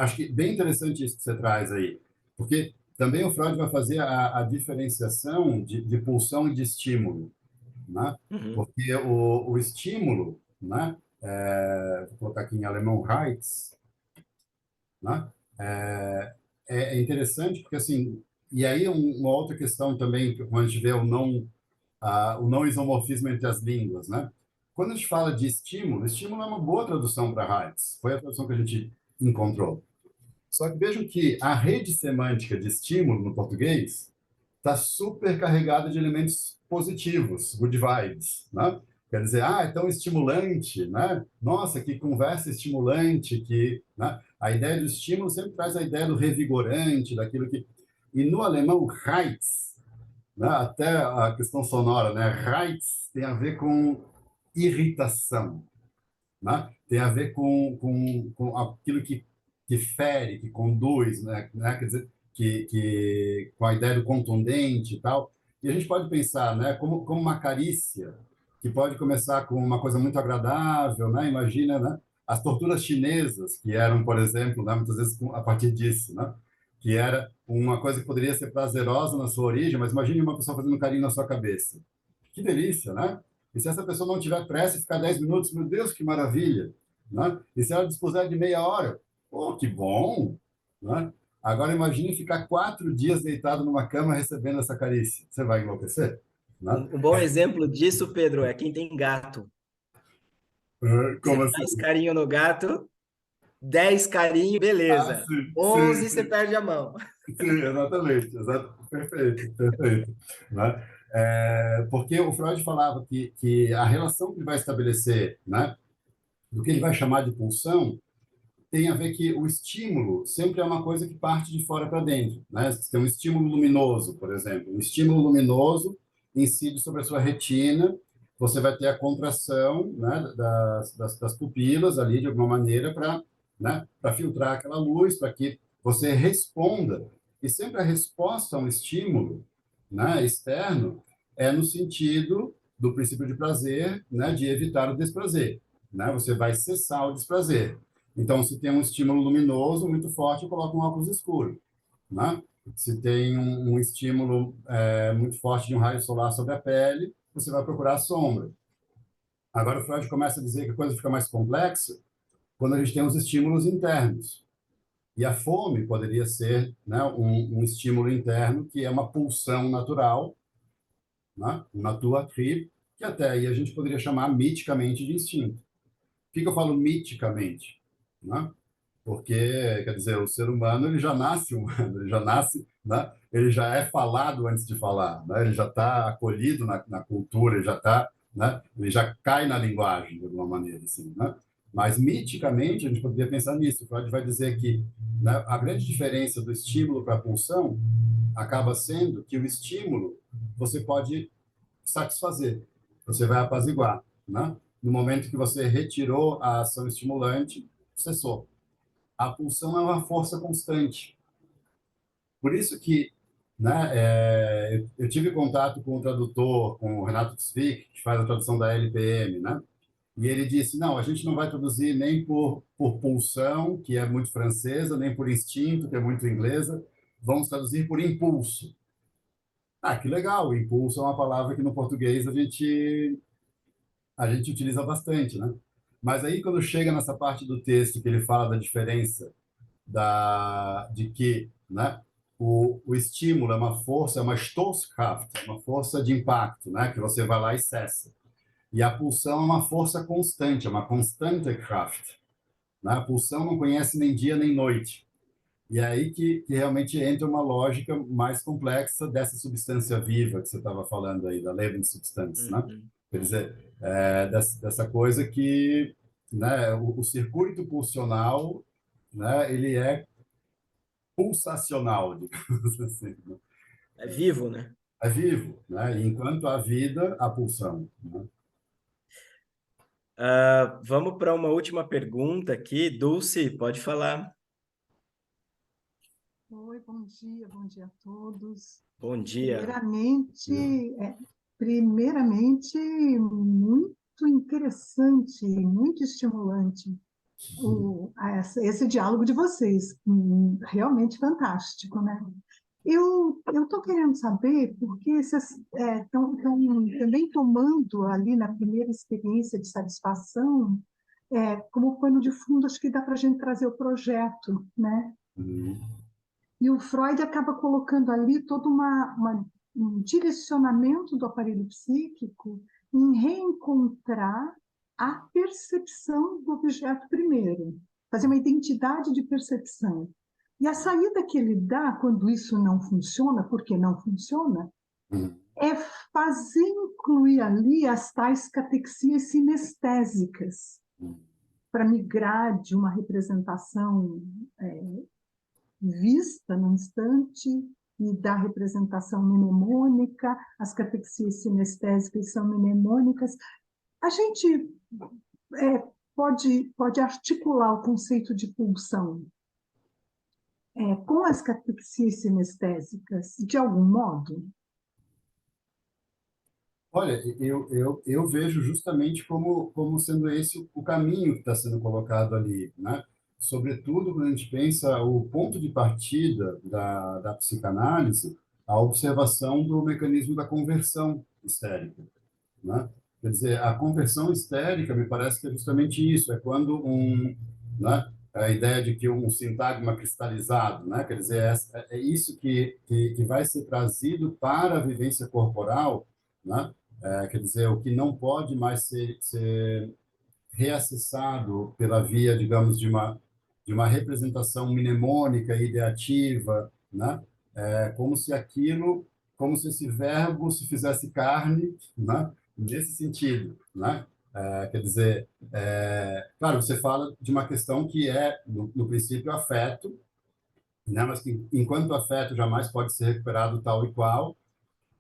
acho que bem interessante isso que você traz aí, porque também o Freud vai fazer a diferenciação de pulsão e de estímulo, né? Uhum. Porque o estímulo, né? Vou colocar aqui em alemão Reiz, né? É interessante porque assim, e aí uma outra questão também, quando a gente vê o não isomorfismo entre as línguas, né? Quando a gente fala de estímulo, estímulo é uma boa tradução para Heights, foi a tradução que a gente encontrou. Só que vejam que a rede semântica de estímulo no português está super carregada de elementos positivos, good vibes, né? Quer dizer, é tão estimulante, né? Nossa, que conversa estimulante, que, né? A ideia do estímulo sempre traz a ideia do revigorante, daquilo que... E no alemão, Reiz, né? Até a questão sonora, né? Reiz tem a ver com irritação, né? Tem a ver com aquilo que fere, que conduz, né? Quer dizer, com a ideia do contundente e tal. E a gente pode pensar, né? Como uma carícia, que pode começar com uma coisa muito agradável, né? Imagina, né? As torturas chinesas, que eram, por exemplo, né? Muitas vezes a partir disso, né? Que era uma coisa que poderia ser prazerosa na sua origem, mas imagine uma pessoa fazendo carinho na sua cabeça. Que delícia, né? E se essa pessoa não tiver pressa e ficar 10 minutos, meu Deus, que maravilha, né? E se ela dispuser de meia hora, que bom, né? Agora imagine ficar 4 dias deitado numa cama recebendo essa carícia. Você vai enlouquecer, né? Um bom exemplo disso, Pedro, é quem tem gato. Você Como assim? faz carinho no gato, 10 carinhos, beleza. Sim, sim, 11 você sim. perde a mão. Sim, exatamente, perfeito, perfeito, né? Porque o Freud falava que a relação que ele vai estabelecer, né, do que ele vai chamar de pulsão, tem a ver que o estímulo sempre é uma coisa que parte de fora para dentro, né? Você tem um estímulo luminoso, por exemplo. Um estímulo luminoso incide sobre a sua retina, você vai ter a contração, né, das pupilas ali, de alguma maneira, para, né, para filtrar aquela luz, para que você responda. E sempre a resposta a um estímulo, né, externo é no sentido do princípio de prazer, né, de evitar o desprazer. Né? Você vai cessar o desprazer. Então, se tem um estímulo luminoso muito forte, eu coloco um óculos escuro, né? Se tem um estímulo muito forte de um raio solar sobre a pele, você vai procurar a sombra. Agora, o Freud começa a dizer que a coisa fica mais complexa quando a gente tem os estímulos internos. E a fome poderia ser, né, um estímulo interno que é uma pulsão natural, né? Um Naturtrieb, que até aí a gente poderia chamar miticamente de instinto. Por que eu falo miticamente? né? Porque, quer dizer, o ser humano ele já nasce humano, ele já nasce, né? Ele já é falado antes de falar, né? Ele já está acolhido na cultura, ele já está, né? Ele já cai na linguagem de alguma maneira, assim, né? Mas miticamente a gente poderia pensar nisso. Freud vai dizer que, né, a grande diferença do estímulo para a pulsão acaba sendo que o estímulo você pode satisfazer, você vai apaziguar, né? No momento que você retirou a ação estimulante, cessou. A pulsão é uma força constante. Por isso que, né, eu tive contato com o tradutor, com o Renato Zwick, que faz a tradução da LPM, né? E ele disse, não, a gente não vai traduzir nem por pulsão, que é muito francesa, nem por instinto, que é muito inglesa, vamos traduzir por impulso. Ah, que legal, impulso é uma palavra que no português a gente utiliza bastante, né? Mas aí, quando chega nessa parte do texto que ele fala da diferença de que, né, o estímulo é uma força, é uma Stoßkraft, é uma força de impacto, né, que você vai lá e cessa. E a pulsão é uma força constante, é uma constante Kraft. Né? A pulsão não conhece nem dia nem noite. E é aí que realmente entra uma lógica mais complexa dessa substância viva que você estava falando aí, da Lebenssubstanz, né? Uhum. Quer dizer, dessa coisa que, né, o circuito pulsional, né, ele é pulsacional, digamos assim. Né? É vivo, né? É vivo, né? E enquanto há vida, há pulsão. Né? Vamos para uma última pergunta aqui. Dulce, pode falar. Oi, bom dia a todos. Bom dia. Primeiramente, primeiramente, muito interessante, muito estimulante esse diálogo de vocês, realmente fantástico, né? Eu estou querendo saber porque vocês estão também tomando ali na primeira experiência de satisfação, como pano de fundo, acho que dá para a gente trazer o projeto, né? Uhum. E o Freud acaba colocando ali todo um direcionamento do aparelho psíquico em reencontrar a percepção do objeto primeiro, fazer uma identidade de percepção. E a saída que ele dá quando isso não funciona, porque não funciona, Uhum. é fazer incluir ali as tais catexias sinestésicas, para migrar de uma representação vista no instante e da representação mnemônica, as catexias sinestésicas são mnemônicas. A gente pode articular o conceito de pulsão com as catexias sinestésicas de algum modo? Olha, eu vejo justamente como sendo esse o caminho que está sendo colocado ali, né? Sobretudo quando a gente pensa o ponto de partida da psicanálise, a observação do mecanismo da conversão histérica, né? Quer dizer, a conversão histérica me parece que é justamente isso, é quando né, a ideia de que um sintagma cristalizado, né? Quer dizer, é isso que vai ser trazido para a vivência corporal, né? Quer dizer, o que não pode mais ser reacessado pela via, digamos, de uma representação mnemônica, ideativa, né? Como se esse verbo se fizesse carne, né? Nesse sentido, né? Quer dizer, claro, você fala de uma questão que é, no princípio, afeto, né? Mas que, enquanto afeto, jamais pode ser recuperado tal e qual,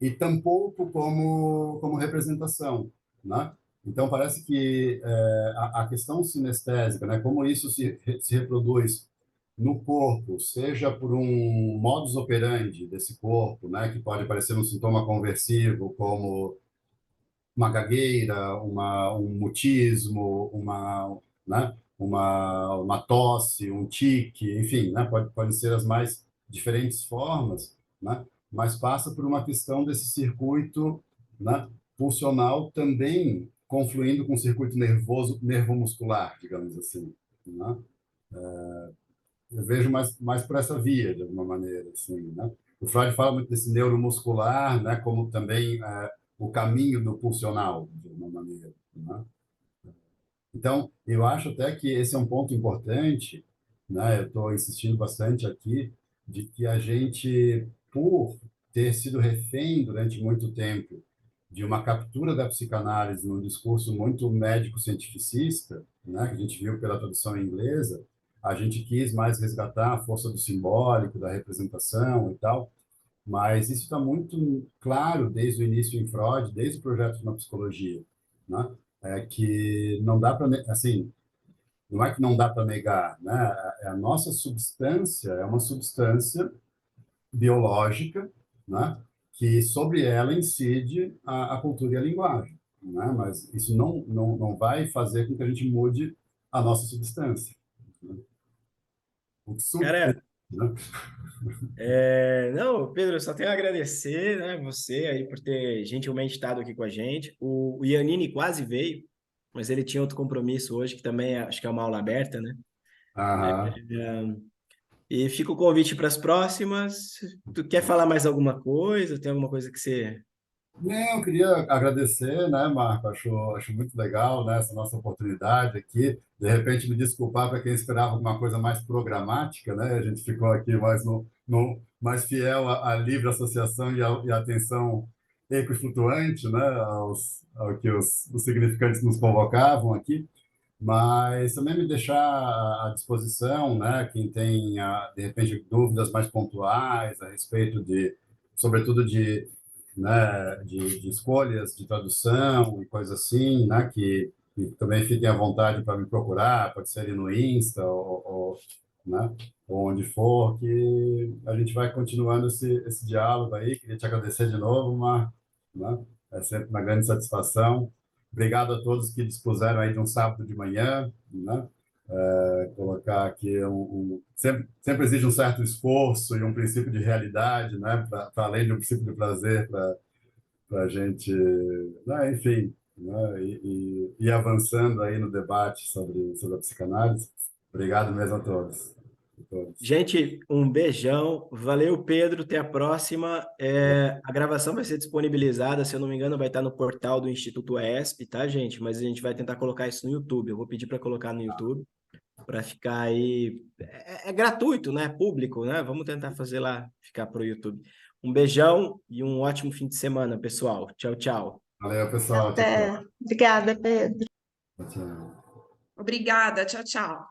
e tampouco como representação, né? Então parece que a questão sinestésica, né, como isso se reproduz no corpo, seja por um modus operandi desse corpo, né, que pode aparecer um sintoma conversivo, como uma gagueira, um mutismo, né, uma tosse, um tique, enfim, né, pode ser as mais diferentes formas, né, mas passa por uma questão desse circuito, né, pulsional também confluindo com o circuito nervoso, nervomuscular, digamos assim, né? Eu vejo mais por essa via, de alguma maneira, assim, né? O Freud fala muito desse neuromuscular, né, como também o caminho do pulsional, de alguma maneira, né? Então, eu acho até que esse é um ponto importante, né? Eu estou insistindo bastante aqui, de que a gente, por ter sido refém durante muito tempo de uma captura da psicanálise num discurso muito médico-cientificista, né? Que a gente viu pela tradução inglesa, a gente quis mais resgatar a força do simbólico, da representação e tal, mas isso está muito claro desde o início em Freud, desde o projeto na psicologia, né? É que não dá para, assim, não é que não dá para negar, né? A nossa substância é uma substância biológica, né? Que sobre ela incide a cultura e a linguagem, né? Mas isso não vai fazer com que a gente mude a nossa substância, né? O sub, Cara, né? não, Pedro, eu só tenho a agradecer, né, você aí por ter gentilmente estado aqui com a gente. O Iannini quase veio, mas ele tinha outro compromisso hoje, que também acho que é uma aula aberta, né? Aham. E fica o convite para as próximas. Tu quer falar mais alguma coisa? Tem alguma coisa que você... Não, eu queria agradecer, né, Marco? Acho muito legal, né, essa nossa oportunidade aqui. De repente, me desculpar para quem esperava alguma coisa mais programática, né? A gente ficou aqui mais mais fiel à livre associação e à atenção equiflutuante, né, ao que os significantes nos convocavam aqui. Mas também me deixar à disposição, né, quem tem, de repente, dúvidas mais pontuais a respeito sobretudo né, de escolhas de tradução e coisas assim, né, que também fiquem à vontade para me procurar, pode ser ali no Insta né, ou onde for, que a gente vai continuando esse diálogo aí. Queria te agradecer de novo, Mar, né? É sempre uma grande satisfação. Obrigado a todos que dispuseram aí de um sábado de manhã, né? Colocar aqui sempre exige um certo esforço e um princípio de realidade, né? Para além de um princípio de prazer, para a gente, né? Enfim, né? E avançando aí no debate sobre a psicanálise. Obrigado mesmo a todos. A todos. Gente, um beijão. Valeu, Pedro. Até a próxima. A gravação vai ser disponibilizada, se eu não me engano, vai estar no portal do Instituto ESP, tá, gente? Mas a gente vai tentar colocar isso no YouTube. Eu vou pedir para colocar no YouTube, para ficar aí. É gratuito, né? Público, né? Vamos tentar fazer lá, ficar para o YouTube. Um beijão e um ótimo fim de semana, pessoal. Tchau, tchau. Valeu, pessoal. Tchau, Até. Obrigada, Pedro. tchau. Tchau. Obrigada. Tchau, tchau.